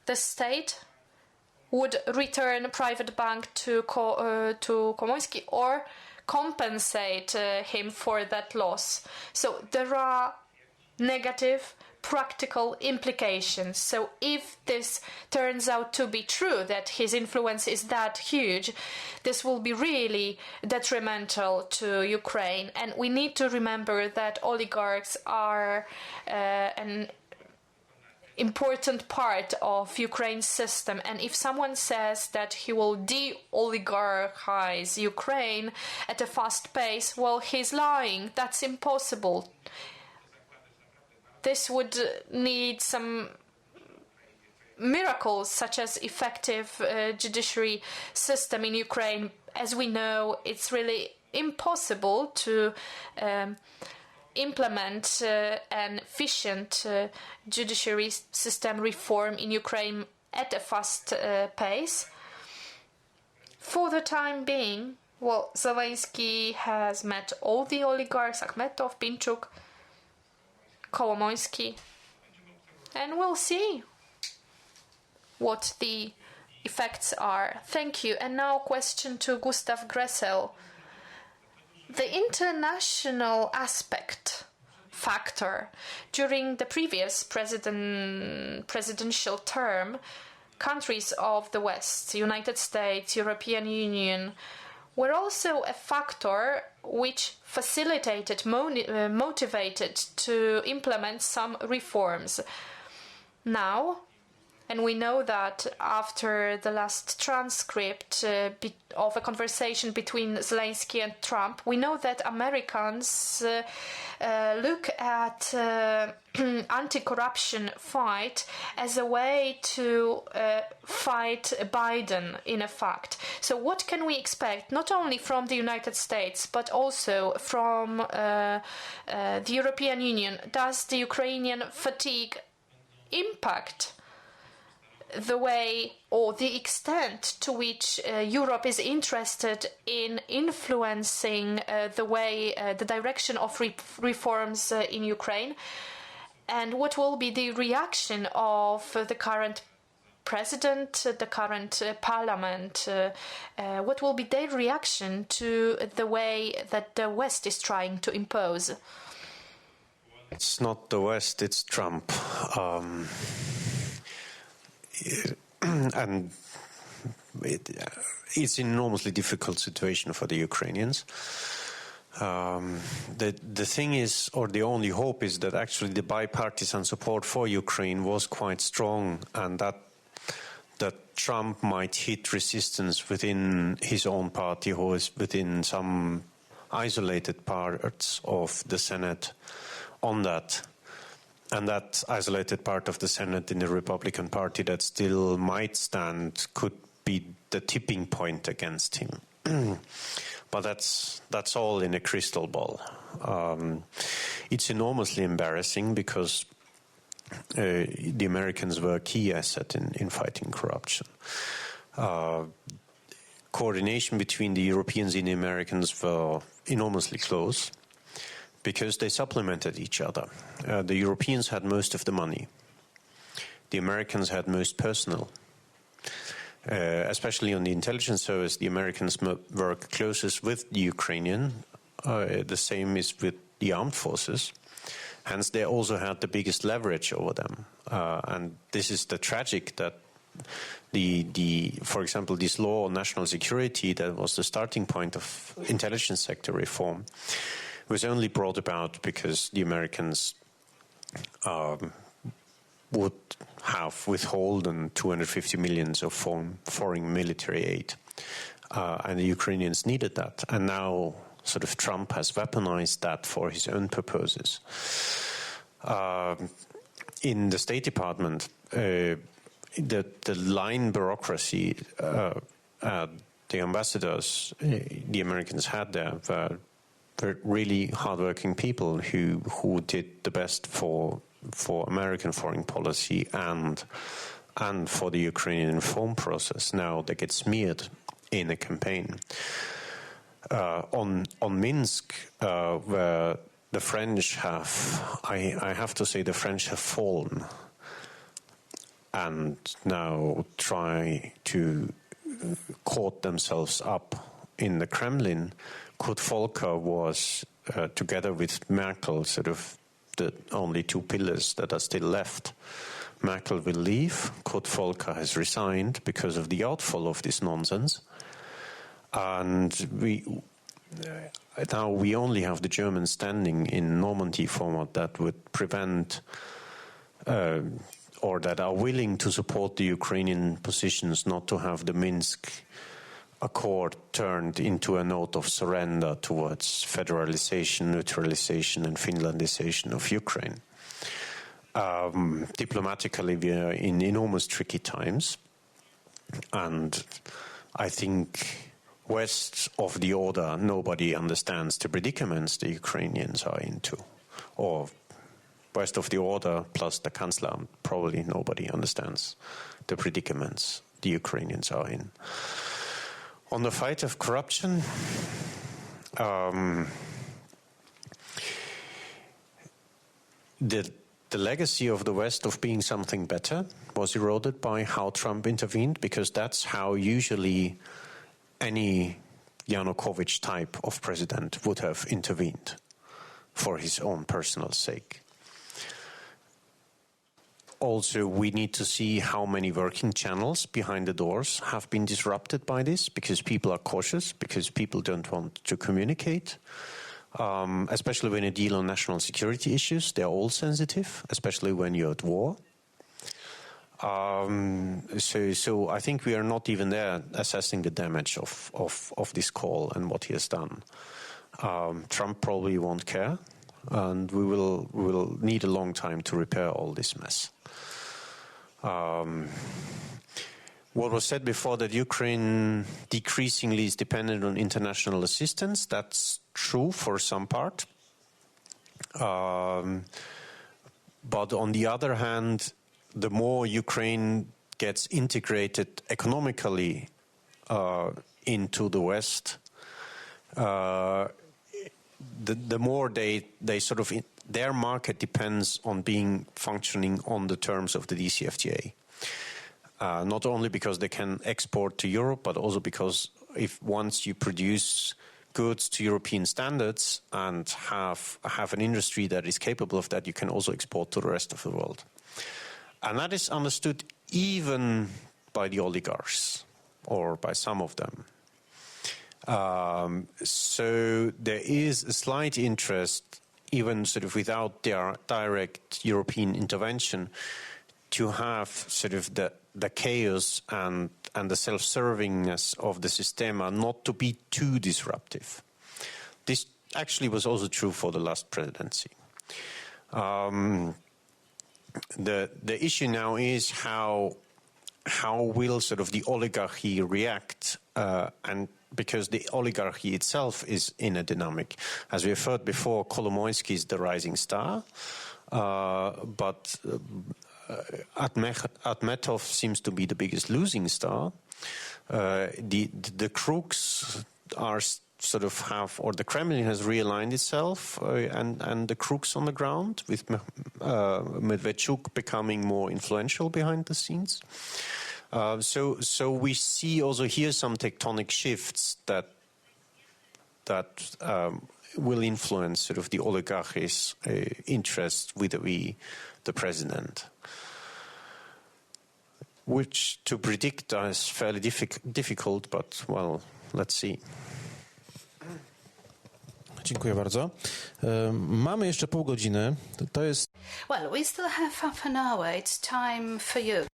the state would return a private bank to Kolomoisky or compensate him for that loss. So there are negative practical implications. So if this turns out to be true, that his influence is that huge, this will be really detrimental to Ukraine. And we need to remember that oligarchs are an important part of Ukraine's system, and if someone says that he will de-oligarchize Ukraine at a fast pace, well, he's lying. That's impossible. This would need some miracles, such as effective judiciary system in Ukraine. As we know, it's really impossible to implement an efficient judiciary system reform in Ukraine at a fast pace. For the time being, well, Zelensky has met all the oligarchs, Akhmetov, Pinchuk, Kolomoisky, and we'll see what the effects are. Thank you. And now question to Gustav Gressel. The international factor during the previous presidential term, countries of the West, United States, European Union, were also a factor which facilitated, motivated to implement some reforms. Now, And we know that after the last transcript of a conversation between Zelensky and Trump, we know that Americans look at anti-corruption fight as a way to fight Biden, in effect. So what can we expect, not only from the United States, but also from the European Union? Does the Ukrainian fatigue impact the way or the extent to which Europe is interested in influencing the way, the direction of reforms in Ukraine? And what will be the reaction of the current president, the current parliament? What will be their reaction to the way that the West is trying to impose? It's not the West, it's Trump. And it's an enormously difficult situation for the Ukrainians. The thing is, or the only hope is that actually the bipartisan support for Ukraine was quite strong, and that Trump might hit resistance within his own party, who is within some isolated parts of the Senate on that. And that isolated part of the Senate in the Republican Party that still might stand could be the tipping point against him. But that's all in a crystal ball. It's enormously embarrassing because the Americans were a key asset in fighting corruption. Coordination between the Europeans and the Americans were enormously close, because they supplemented each other. The Europeans had most of the money. The Americans had most personnel. Especially on the intelligence service, the Americans work closest with the Ukrainian. The same is with the armed forces. Hence, they also had the biggest leverage over them. And this is the tragic that for example, this law on national security that was the starting point of intelligence sector reform was only brought about because the Americans would have withholden 250 million of foreign military aid. And the Ukrainians needed that. And now sort of Trump has weaponized that for his own purposes. In the State Department, the line bureaucracy, the ambassadors the Americans had there were really hardworking people who did the best for American foreign policy and for the Ukrainian reform process. Now they get smeared in a campaign. On Minsk, where the French have, I have to say, the French have fallen and now try to caught themselves up in the Kremlin. Kurt Volker was, together with Merkel, sort of the only two pillars that are still left. Merkel will leave. Kurt Volker has resigned because of the outfall of this nonsense. And now we only have the Germans standing in Normandy format that would prevent or that are willing to support the Ukrainian positions not to have the Minsk Accord turned into a note of surrender towards federalization, neutralization and Finlandization of Ukraine. Diplomatically, we are in enormous tricky times, and I think west of the order, nobody understands the predicaments the Ukrainians are into, or west of the order plus the Chancellor, probably nobody understands the predicaments the Ukrainians are in. On the fight of corruption, the legacy of the West of being something better was eroded by how Trump intervened, because that's how usually any Yanukovych type of president would have intervened for his own personal sake. Also, we need to see how many working channels behind the doors have been disrupted by this, because people are cautious, because people don't want to communicate. Especially when you deal on national security issues, they're all sensitive, especially when you're at war. So I think we are not even there assessing the damage of this call and what he has done. Trump probably won't care, and we will need a long time to repair all this mess. What was said before, that Ukraine decreasingly is dependent on international assistance, that's true for some part. But on the other hand, the more Ukraine gets integrated economically into the West, the more they sort of, their market depends on being functioning on the terms of the DCFTA. Not only because they can export to Europe, but also because if once you produce goods to European standards and have an industry that is capable of that, you can also export to the rest of the world. And that is understood even by the oligarchs, or by some of them. So there is a slight interest, even sort of without their direct European intervention, to have sort of the chaos and the self-servingness of the Sistema not to be too disruptive. This actually was also true for the last presidency. The issue now is how will sort of the oligarchy react, and because the oligarchy itself is in a dynamic. As we have heard before, Kolomoisky is the rising star, but Admetov seems to be the biggest losing star. The crooks are sort of or the Kremlin has realigned itself, and the crooks on the ground, with Medvedchuk becoming more influential behind the scenes. So we see also here some tectonic shifts that will influence sort of the oligarchy's interest with the president, which to predict is fairly difficult, but well, let's see. Dziękuję bardzo. Mamy jeszcze pół godziny. To jest... Well, we still have half an hour. It's time for you.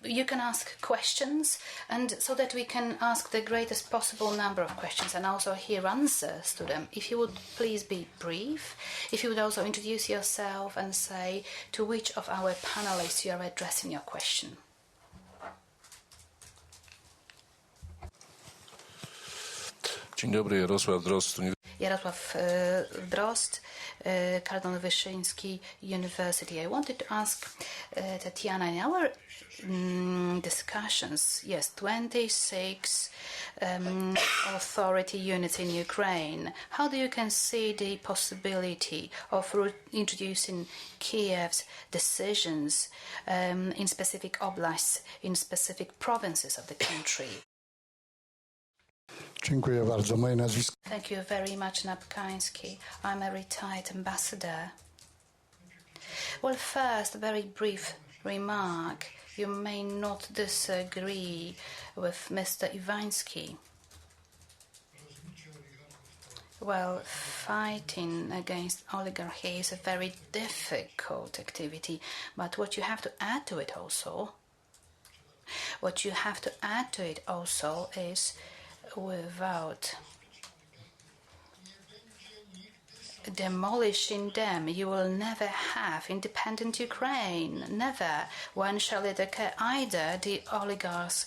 You can ask questions, and so that we can ask the greatest possible number of questions and also hear answers to them. If you would please be brief, if you would also introduce yourself and say to which of our panelists you are addressing your question. Dzień dobry, Jarosław Drozd. Jarosław Drozd, Kardon Wyszyński University. I wanted to ask Tatiana, in our discussions, yes, 26 authority units in Ukraine. How do you can see the possibility of introducing Kyiv's decisions in specific oblasts, in specific provinces of the country? Dziękuję bardzo. Moje nazwisko. Thank you very much, Kaminskys. I'm a retired ambassador. Well, first, a very brief remark. You may not disagree with Mr. Iwański. Well, fighting against oligarchy is a very difficult activity, but what you have to add to it also is without demolishing them, you will never have independent Ukraine. Never. When shall it occur? Either the oligarchs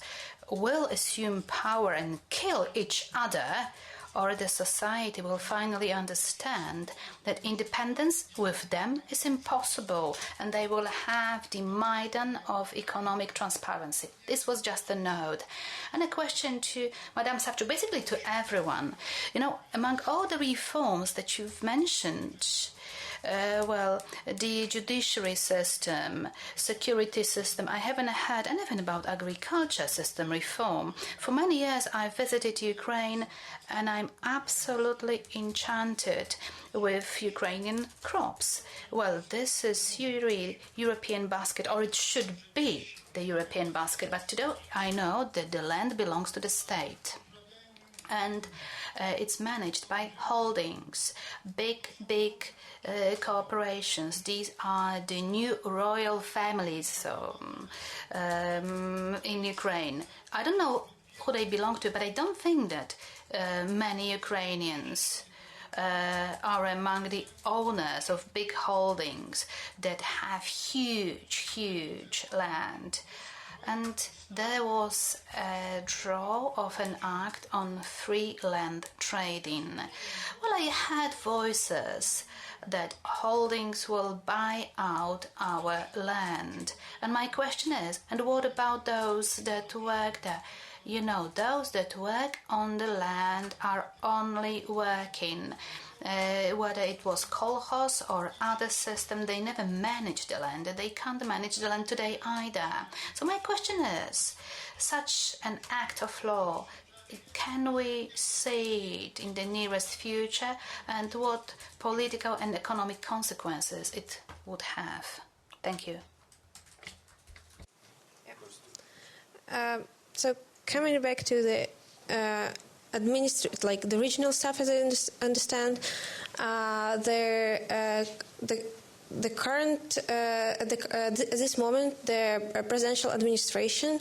will assume power and kill each other, or the society will finally understand that independence with them is impossible, and they will have the Maidan of economic transparency. This was just a note. And a question to Madame Shevchuk, basically to everyone. You know, among all the reforms that you've mentioned, the judiciary system, security system, I haven't heard anything about agriculture system reform. For many years I visited Ukraine, and I'm absolutely enchanted with Ukrainian crops. Well, this is really European basket, or it should be the European basket, but today I know that the land belongs to the state. and it's managed by holdings, big corporations. These are the new royal families in Ukraine. I don't know who they belong to, but I don't think that many Ukrainians are among the owners of big holdings that have huge land. And there was a draw of an act on free land trading. Well, I had voices that holdings will buy out our land. And my question is, and what about those that work there? You know, those that work on the land are only working. Whether it was kolkhoz or other system, they never managed the land. They can't manage the land today either. So my question is, such an act of law, can we see it in the nearest future, and what political and economic consequences it would have? Thank you. So coming back to the the regional stuff, as I understand, the current at this moment, the presidential administration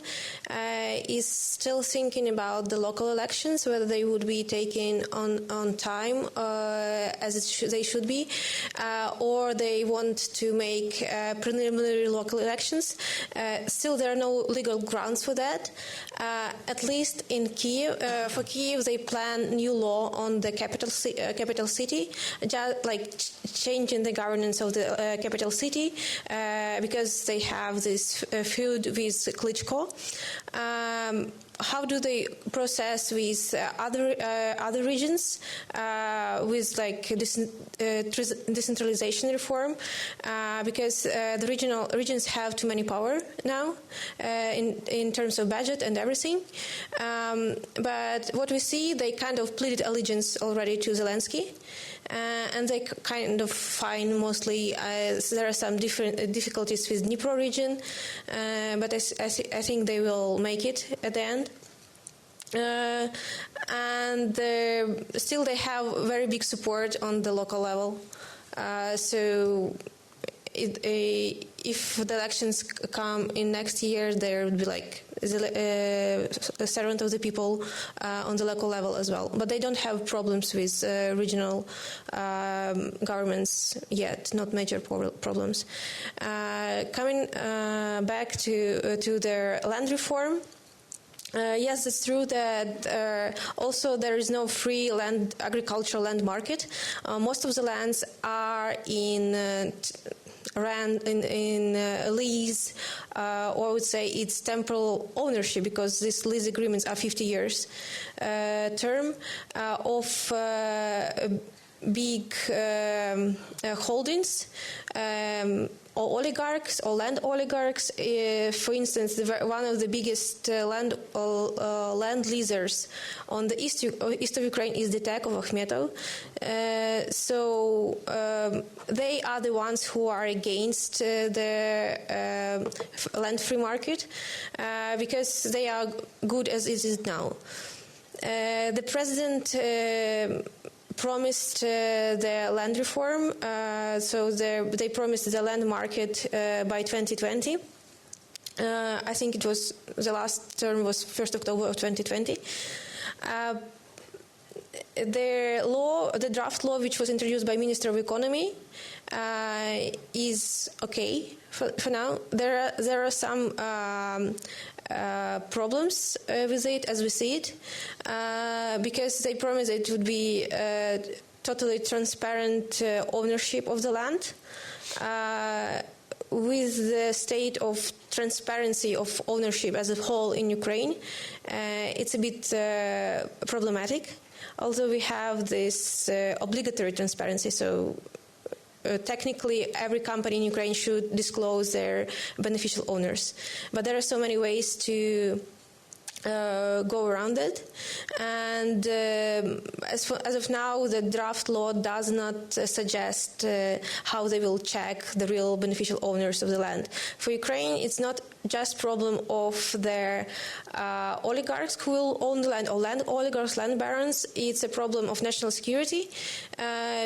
is still thinking about the local elections, whether they would be taken on time as they should be, or they want to make preliminary local elections. Still, there are no legal grounds for that. At least in Kyiv, for Kyiv, they plan new law on the capital city, just like changing the governance of the capital city, because they have this feud with Klitschko. How do they process with other regions with like decentralization reform? Because the regions have too many power now in terms of budget and everything. But what we see, they kind of pleaded allegiance already to Zelensky. And they kind of find mostly there are some different difficulties with Dnipro region, but I think they will make it at the end. And still they have very big support on the local level. So if the elections come in next year, there would be like a servant of the people on the local level as well. But they don't have problems with regional governments yet, not major problems. Coming back to their land reform, yes, it's true that also there is no free agricultural land market. Most of the lands are in lease, or I would say it's temporal ownership, because these lease agreements are 50 years term of big holdings. Or oligarchs or land oligarchs. For instance, one of the biggest land leasers on the east of Ukraine is the AntAC of Akhmetov. So they are the ones who are against the land free market because they are good as it is now. The president promised the land reform, so they promised the land market by 2020. I think it was the last term was 1st October of 2020. The draft law, which was introduced by Minister of Economy, is okay for now. There are some problems with it, as we see it, because they promised it would be totally transparent ownership of the land. With the state of transparency of ownership as a whole in Ukraine, it's a bit problematic. Although we have this obligatory transparency, so technically every company in Ukraine should disclose their beneficial owners. But there are so many ways to go around it. And as of now, the draft law does not suggest how they will check the real beneficial owners of the land. For Ukraine, it's not just problem of their oligarchs who will own the land, or land oligarchs, land barons. It's a problem of national security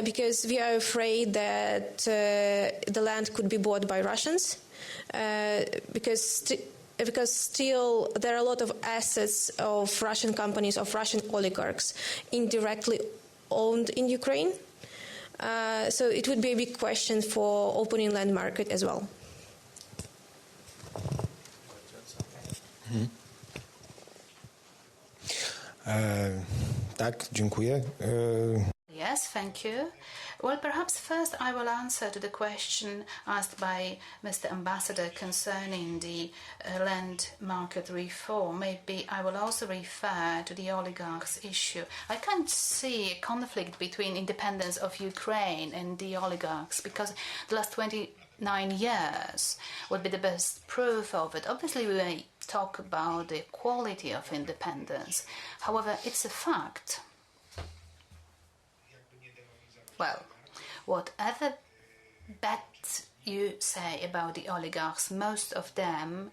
because we are afraid that the land could be bought by Russians because still there are a lot of assets of Russian companies, of Russian oligarchs indirectly owned in Ukraine. So it would be a big question for opening land market as well. Tak, dziękuję. Yes, thank you. Well, perhaps first I will answer to the question asked by Mr. Ambassador concerning the land market reform. Maybe I will also refer to the oligarchs issue. I can't see a conflict between independence of Ukraine and the oligarchs because the last 29 years would be the best proof of it. Obviously, we may talk about the quality of independence. However, it's a fact. Well, whatever bad you say about the oligarchs, most of them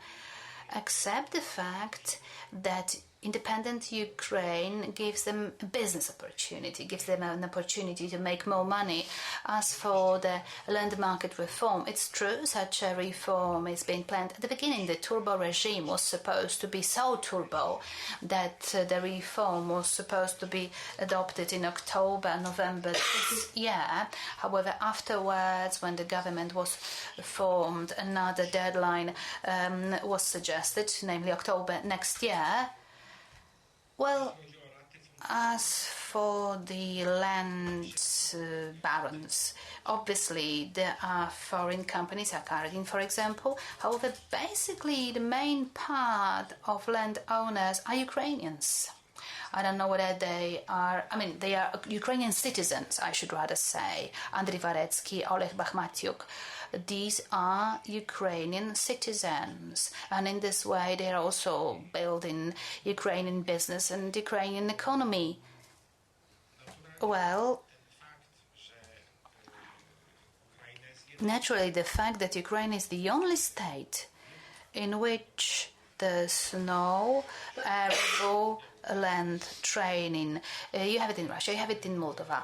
accept the fact that independent Ukraine gives them a business opportunity, gives them an opportunity to make more money. As for the land market reform, it's true such a reform is being planned. At the beginning, the turbo regime was supposed to be so turbo that the reform was supposed to be adopted in October, November this year. However, afterwards, when the government was formed, another deadline was suggested, namely October next year. Well, as for the land barons, obviously there are foreign companies, Akaradin, for example. However, basically the main part of land owners are Ukrainians. I don't know whether they are, they are Ukrainian citizens, I should rather say. Andriy Varetsky, Oleg Bakhmatyuk. These are Ukrainian citizens, and in this way they are also building Ukrainian business and Ukrainian economy. Well, naturally, the fact that Ukraine is the only state in which there's no arable land training. You have it in Russia, you have it in Moldova.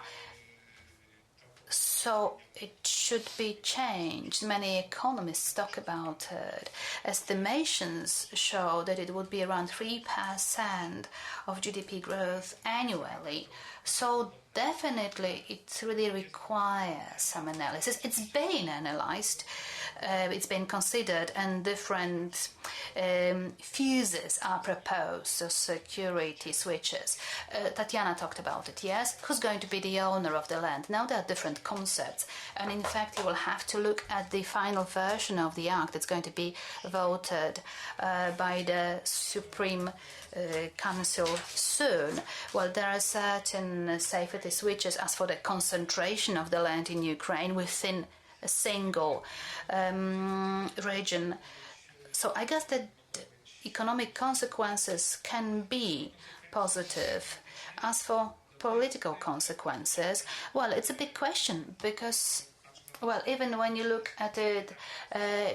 So it should be changed. Many economists talk about it. Estimations show that it would be around 3% of GDP growth annually. So definitely it really requires some analysis. It's been analyzed, it's been considered, and different fuses are proposed, so security switches. Tatiana talked about it, yes? Who's going to be the owner of the land? Now there are different concepts, and in fact you will have to look at the final version of the act that's going to be voted by the Supreme Council soon. Well, there are certain safety switches as for the concentration of the land in Ukraine within a single region. So I guess that economic consequences can be positive. As for political consequences, well, it's a big question because, well, even when you look at it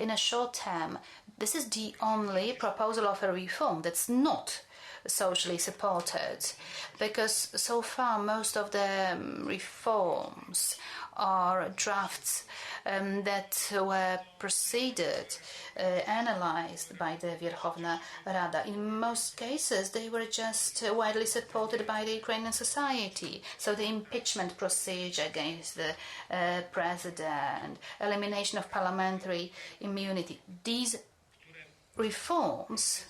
in a short term, this is the only proposal of a reform that's not socially supported, because so far most of the reforms are drafts that were preceded, analyzed by the Verkhovna Rada. In most cases, they were just widely supported by the Ukrainian society. So the impeachment procedure against the president, elimination of parliamentary immunity, these reforms,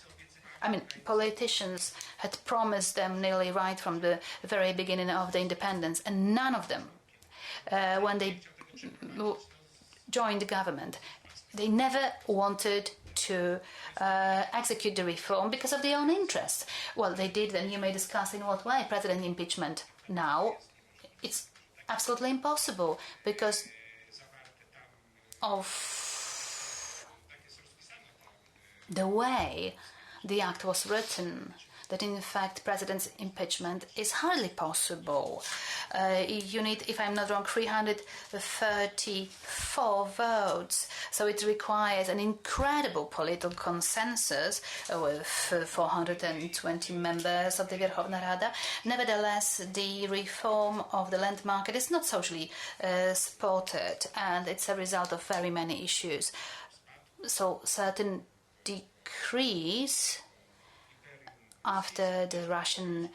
politicians had promised them nearly right from the very beginning of the independence, and none of them, when they joined the government, they never wanted to execute the reform because of their own interests. Well, they did, and you may discuss in what way president impeachment. Now, it's absolutely impossible because of the way the act was written, that in fact president's impeachment is hardly possible. You need, if I'm not wrong, 334 votes. So it requires an incredible political consensus with 420 members of the Verkhovna Rada. Nevertheless, the reform of the land market is not socially supported, and it's a result of very many issues. So certain decrees after the Russian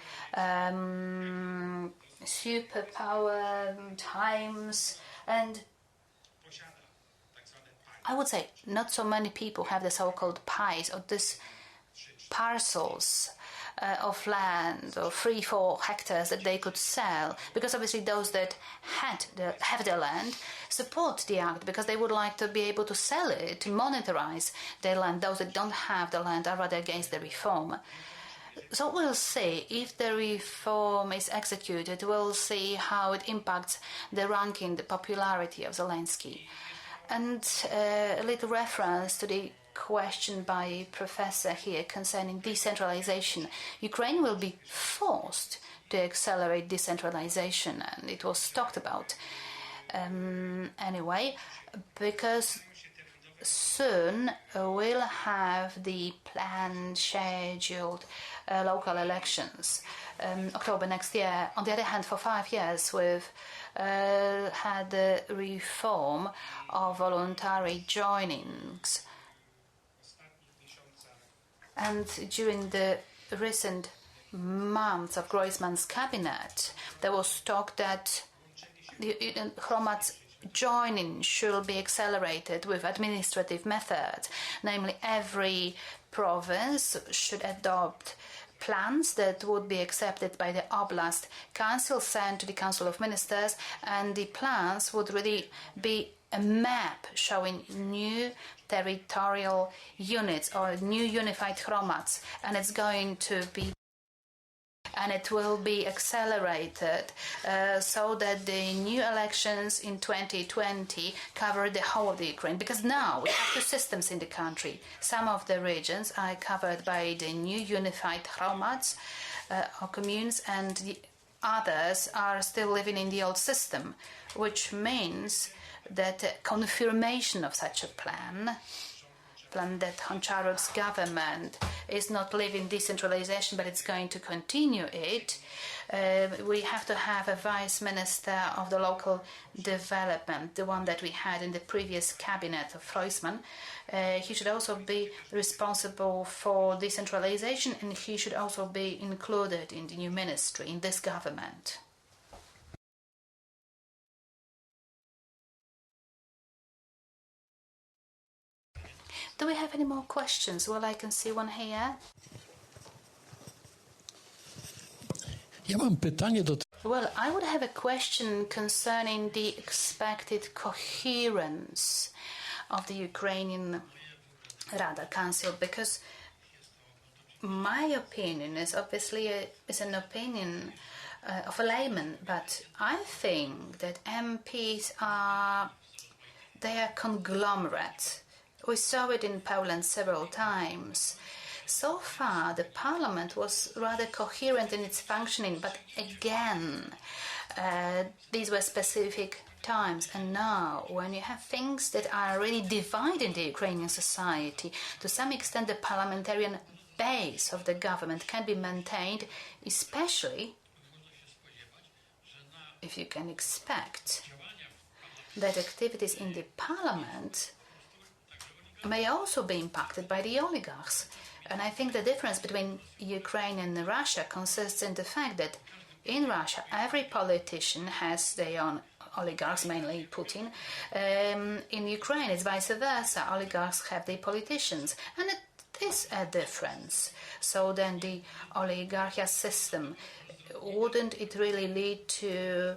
superpower times, and I would say not so many people have the so-called pies or these parcels of land or 3-4 hectares that they could sell, because obviously those that have the land support the act because they would like to be able to sell it, to monetize their land. Those that don't have the land are rather against the reform. So we'll see if the reform is executed. We'll see how it impacts the ranking, the popularity of Zelensky. And a little reference to the question by Professor here concerning decentralization. Ukraine will be forced to accelerate decentralization, and it was talked about anyway, because soon we'll have the planned, scheduled local elections, October next year. On the other hand, for 5 years we've had the reform of voluntary joinings, and during the recent months of Groysman's cabinet there was talk that the Hromad's joining should be accelerated with administrative methods, namely every province should adopt plans that would be accepted by the Oblast Council, sent to the Council of Ministers, and the plans would really be a map showing new territorial units or new unified Hromads, and it's going to be, and it will be accelerated so that the new elections in 2020 cover the whole of the Ukraine, because now we have two systems in the country. Some of the regions are covered by the new unified Hromads or communes, and the others are still living in the old system, which means that confirmation of such a plan that Honcharuk's government is not leaving decentralization but it's going to continue it. We have to have a vice minister of the local development, the one that we had in the previous cabinet of Groysman. He should also be responsible for decentralization, and he should also be included in the new ministry, in this government. Do we have any more questions? Well, I can see one here. Well, I would have a question concerning the expected coherence of the Ukrainian Rada Council, because my opinion is obviously an opinion of a layman, but I think that MPs are conglomerates. We saw it in Poland several times. So far, the parliament was rather coherent in its functioning, but again, these were specific times. And now, when you have things that are really dividing the Ukrainian society, to some extent the parliamentarian base of the government can be maintained, especially if you can expect that activities in the parliament may also be impacted by the oligarchs. And I think the difference between Ukraine and Russia consists in the fact that in Russia every politician has their own oligarchs, mainly Putin. In Ukraine it's vice versa. Oligarchs have their politicians, and it is a difference. So then the oligarchic system, wouldn't it really lead to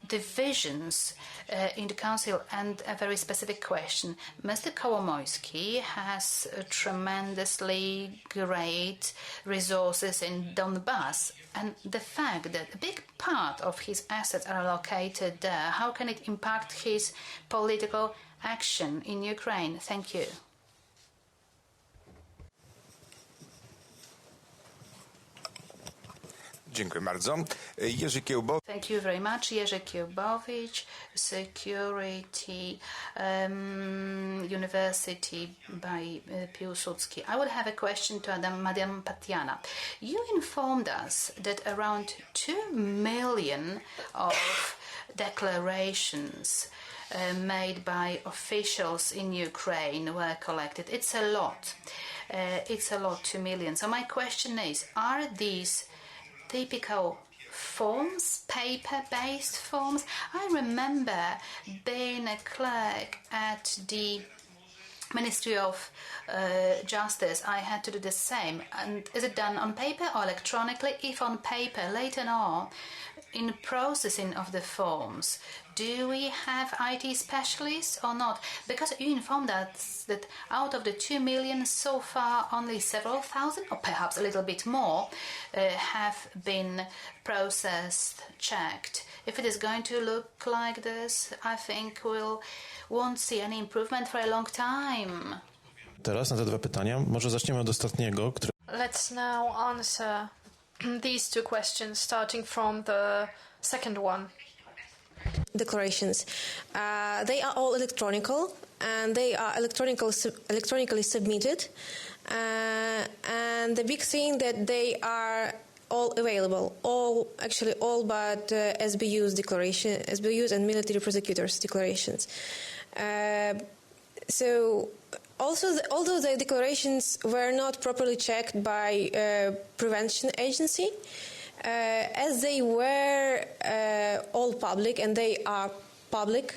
divisions in the council? And a very specific question. Mr. Kołomoyski has tremendously great resources in Donbass, and the fact that a big part of his assets are located there, how can it impact his political action in Ukraine? Thank you. Dziękuję bardzo. Jerzy Kiełbowicz. Thank you very much, Jerzy Kiełbowicz, Security University by Piłsudski. I would have a question to Madam Tatiana. You informed us that around 2 million of declarations made by officials in Ukraine were collected. It's a lot. 2 million. So my question is, are these typical forms, paper-based forms? I remember being a clerk at the Ministry of Justice. I had to do the same. And is it done on paper or electronically? If on paper, later on, in processing of the forms, do we have IT specialists or not? Because you informed us that out of the 2 million so far, only several thousand, or perhaps a little bit more, have been processed, checked. If it is going to look like this, I think won't see any improvement for a long time. Teraz na te dwa pytania. Może zaczniemy od ostatniego, które... Let's now answer these two questions, starting from the second one. Declarations. They are all electronical, and they are electronically submitted. And the big thing that they are all available, all but SBU's declaration, SBU's and military prosecutors' declarations. So also, although the declarations were not properly checked by prevention agency, as they were all public, and they are public,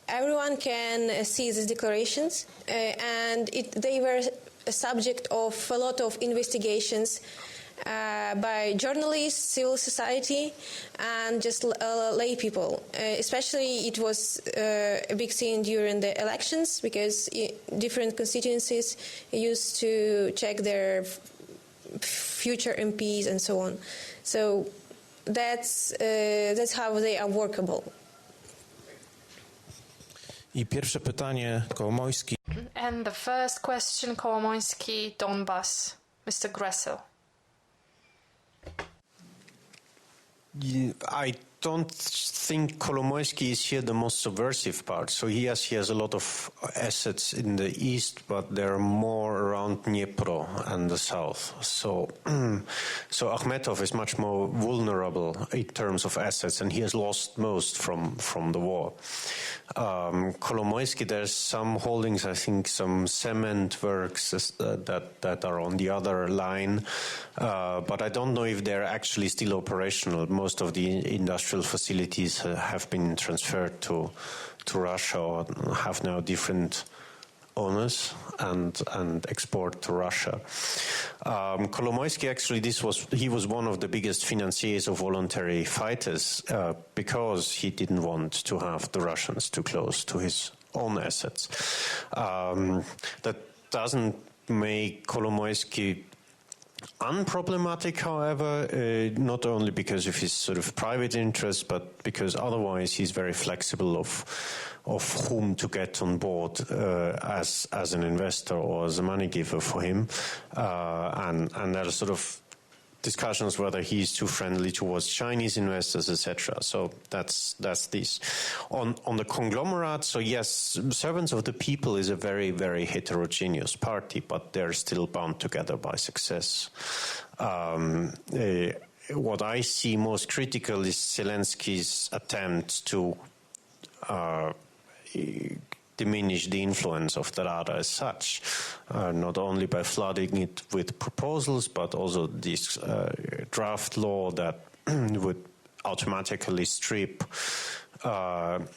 everyone can see these declarations, and they were a subject of a lot of investigations by journalists, civil society, and just lay people. Especially it was a big thing during the elections, because different constituencies used to check their future MPs and so on. So that's how they are workable. I pierwsze pytanie, Kołomoyski. And the first question, Kołomoyski, Donbas, Mr. Gressel. I don't think Kolomoisky is here the most subversive part. So he has a lot of assets in the east, but they're more around Dnipro and the south. So Akhmetov is much more vulnerable in terms of assets, and he has lost most from the war. Kolomoisky, there's some holdings, I think some cement works that are on the other line, but I don't know if they're actually still operational. Most of the industrial facilities have been transferred to Russia or have now different owners and export to Russia. Kolomoisky, actually, he was one of the biggest financiers of voluntary fighters because he didn't want to have the Russians too close to his own assets. That doesn't make Kolomoisky unproblematic, however, not only because of his sort of private interests, but because otherwise he's very flexible of whom to get on board as an investor or as a money giver for him, and there are sort of discussions whether he's too friendly towards Chinese investors, etc. So that's this. On the conglomerate, so yes, Servants of the People is a very, very heterogeneous party, but they're still bound together by success. What I see most critical is Zelensky's attempt to diminish the influence of the Rada as such, not only by flooding it with proposals, but also this draft law that would automatically strip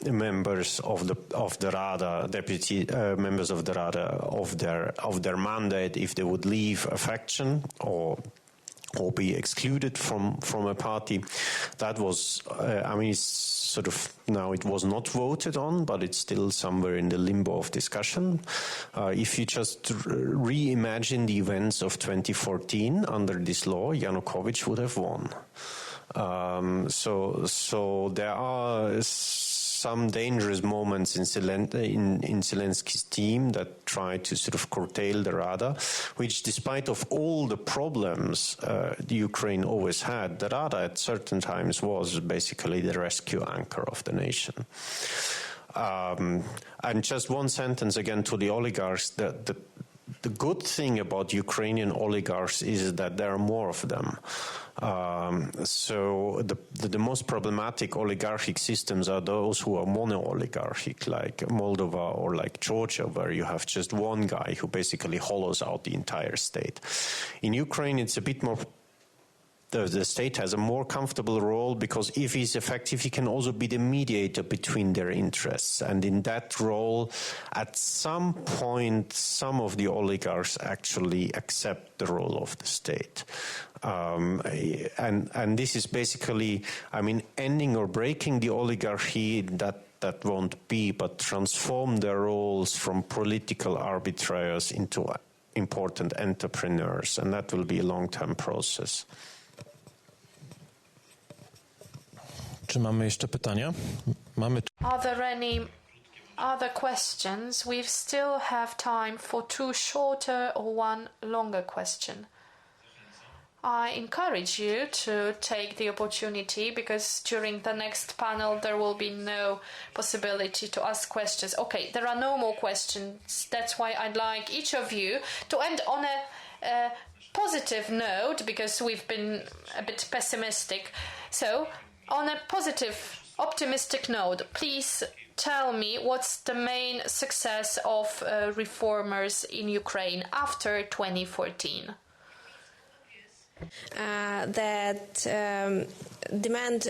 members of the Rada, deputy members of the Rada, of their mandate if they would leave a faction or be excluded from a party. That was, it's sort of, now it was not voted on, but it's still somewhere in the limbo of discussion. If you just reimagine the events of 2014 under this law, Yanukovych would have won. So there are some dangerous moments in Zelensky's team that try to sort of curtail the Rada, which, despite of all the problems the Ukraine always had, the Rada at certain times was basically the rescue anchor of the nation. And just one sentence again to the oligarchs. The good thing about Ukrainian oligarchs is that there are more of them. So the most problematic oligarchic systems are those who are mono-oligarchic, like Moldova or like Georgia, where you have just one guy who basically hollows out the entire state. In Ukraine, it's a bit more. The state has a more comfortable role because if he's effective, he can also be the mediator between their interests. And in that role, at some point, some of the oligarchs actually accept the role of the state. And this is basically, I mean, ending or breaking the oligarchy, that won't be, but transform their roles from political arbitrators into important entrepreneurs. And that will be a long-term process. Czy mamy jeszcze pytania? Are there any other questions? We still have time for 2 shorter or 1 longer question. I encourage you to take the opportunity because during the next panel there will be no possibility to ask questions. Okay, there are no more questions. That's why I'd like each of you to end on a positive note because we've been a bit pessimistic. So, on a positive, optimistic note, please tell me what's the main success of reformers in Ukraine after 2014? The demand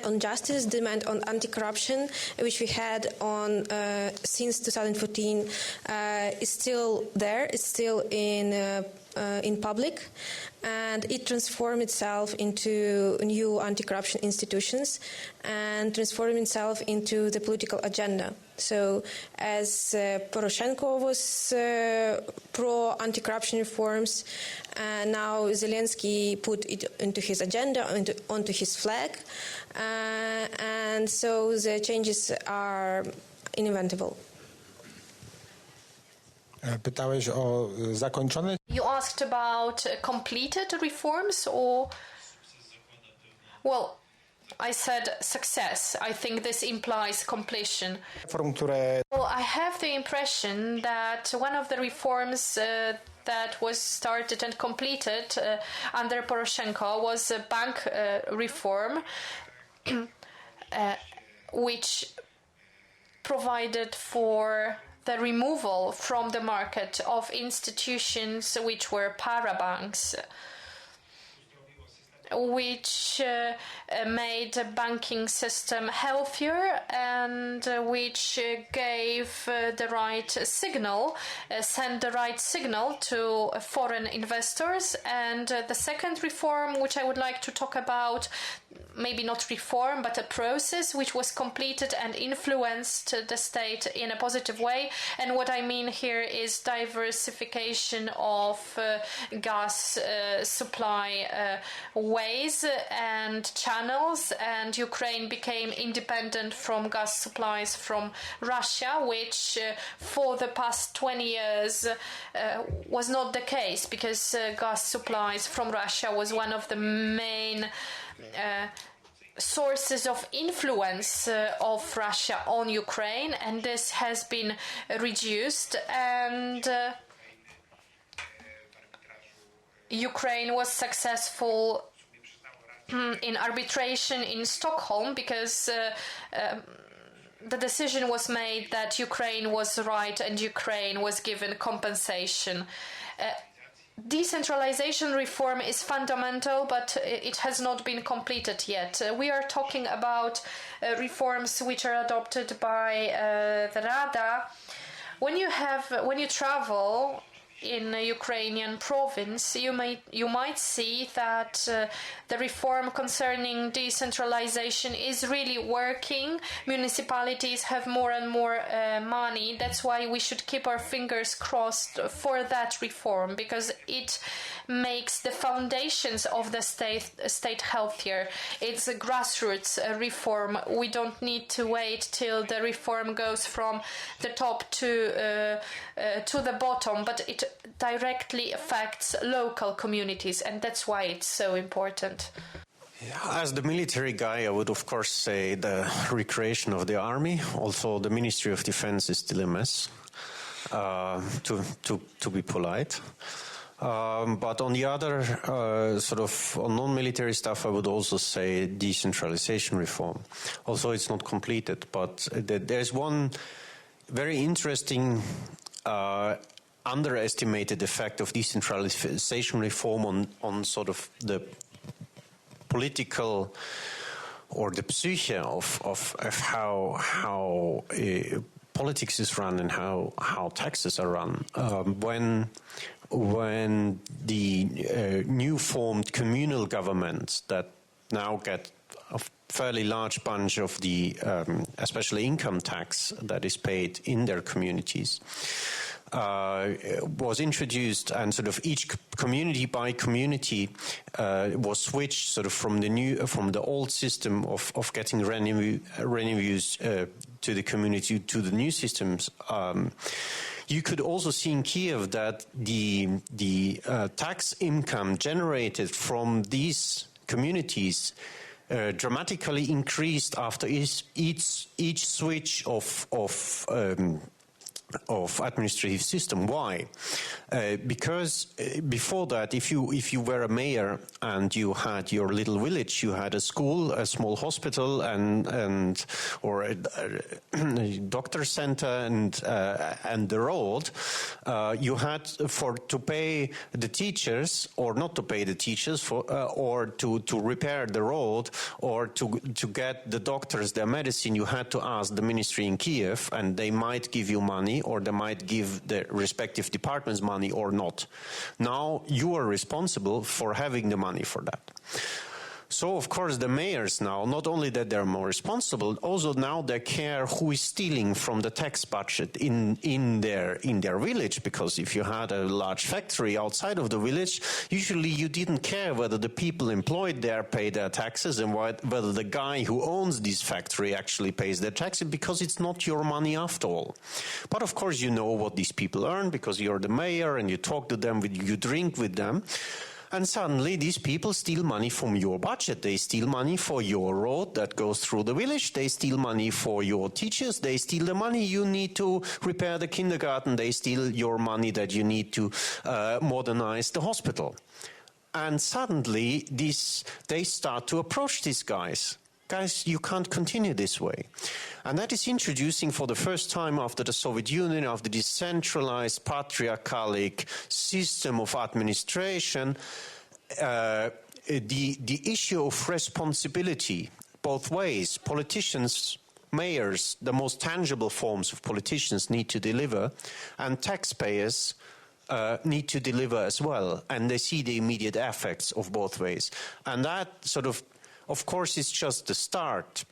on justice, demand on anti-corruption, which we had on since 2014, is still there. It's still in public, and it transformed itself into new anti-corruption institutions and transformed itself into the political agenda. So, as Poroshenko was pro-anti-corruption reforms, now Zelensky put it into his agenda, onto his flag, and so the changes are inevitable. Pytałeś o zakończone? You asked about completed reforms or... Well, I said success. I think this implies completion. Well, I have the impression that one of the reforms that was started and completed under Poroshenko was a bank reform, which provided for the removal from the market of institutions which were parabanks, which made the banking system healthier and which gave the right signal, sent the right signal to foreign investors. And the second reform, which I would like to talk about, maybe not reform, but a process which was completed and influenced the state in a positive way. And what I mean here is diversification of gas supply ways and channels, and Ukraine became independent from gas supplies from Russia, which for the past 20 years was not the case, because gas supplies from Russia was one of the main sources of influence of Russia on Ukraine, and this has been reduced, and Ukraine was successful in arbitration in Stockholm because the decision was made that Ukraine was right and Ukraine was given compensation. Decentralization reform is fundamental, but it has not been completed yet. We are talking about reforms which are adopted by the Rada. When you travel in a Ukrainian province, you might see that the reform concerning decentralization is really working. Municipalities have more and more money. That's why we should keep our fingers crossed for that reform, because it makes the foundations of the state healthier. It's a grassroots reform. We don't need to wait till the reform goes from the top to the bottom, but it directly affects local communities, and that's why it's so important. As the military guy, I would of course say the recreation of the army. Also, the Ministry of Defense is still a mess, to be polite. But on the other sort of on non-military stuff, I would also say decentralization reform. Also, it's not completed, but there's one very interesting underestimated effect of decentralization reform on sort of the political or the psyche of how politics is run and how taxes are run. When the new formed communal governments that now get a fairly large bunch of the especially income tax that is paid in their communities was introduced, and sort of each community by community was switched sort of from the old system of getting revenues to the community to the new systems. You could also see in Kyiv that the tax income generated from these communities dramatically increased after each switch of administrative system. Why? Because before that, if you were a mayor and you had your little village, you had a school, a small hospital, or a doctor center, and the road. You had to pay the teachers, or not to pay the teachers, or to repair the road, or to get the doctors their medicine. You had to ask the ministry in Kyiv, and they might give you money, or they might give the respective departments money or not. Now you are responsible for having the money for that. So, of course, the mayors now, not only that they're more responsible, also now they care who is stealing from the tax budget in their village, because if you had a large factory outside of the village, usually you didn't care whether the people employed there pay their taxes and whether the guy who owns this factory actually pays their taxes, because it's not your money after all. But, of course, you know what these people earn because you're the mayor and you talk to them, you drink with them. And suddenly these people steal money from your budget. They steal money for your road that goes through the village. They steal money for your teachers. They steal the money you need to repair the kindergarten. They steal your money that you need to modernize the hospital. And suddenly they start to approach these guys. Guys, you can't continue this way. And that is introducing for the first time after the Soviet Union, after this centralized patriarchalic system of administration, the issue of responsibility both ways. Politicians, mayors, the most tangible forms of politicians need to deliver, and taxpayers need to deliver as well. And they see the immediate effects of both ways. And that sort of course, it's just the start.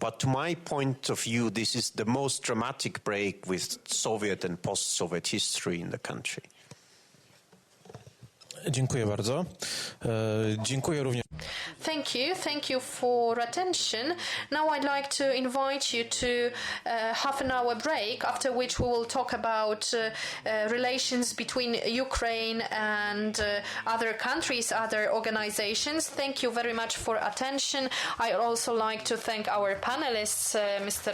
But to my point of view, this is the most dramatic break with Soviet and post-Soviet history in the country. Dziękuję bardzo. Dziękuję również. Thank you for attention. Now I'd like to invite you to a half an hour break, after which we will talk about relations between Ukraine and other countries, other organizations. Thank you very much for attention. I also like to thank our panelists, Mr.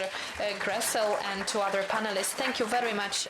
Gressel and two other panelists. Thank you very much.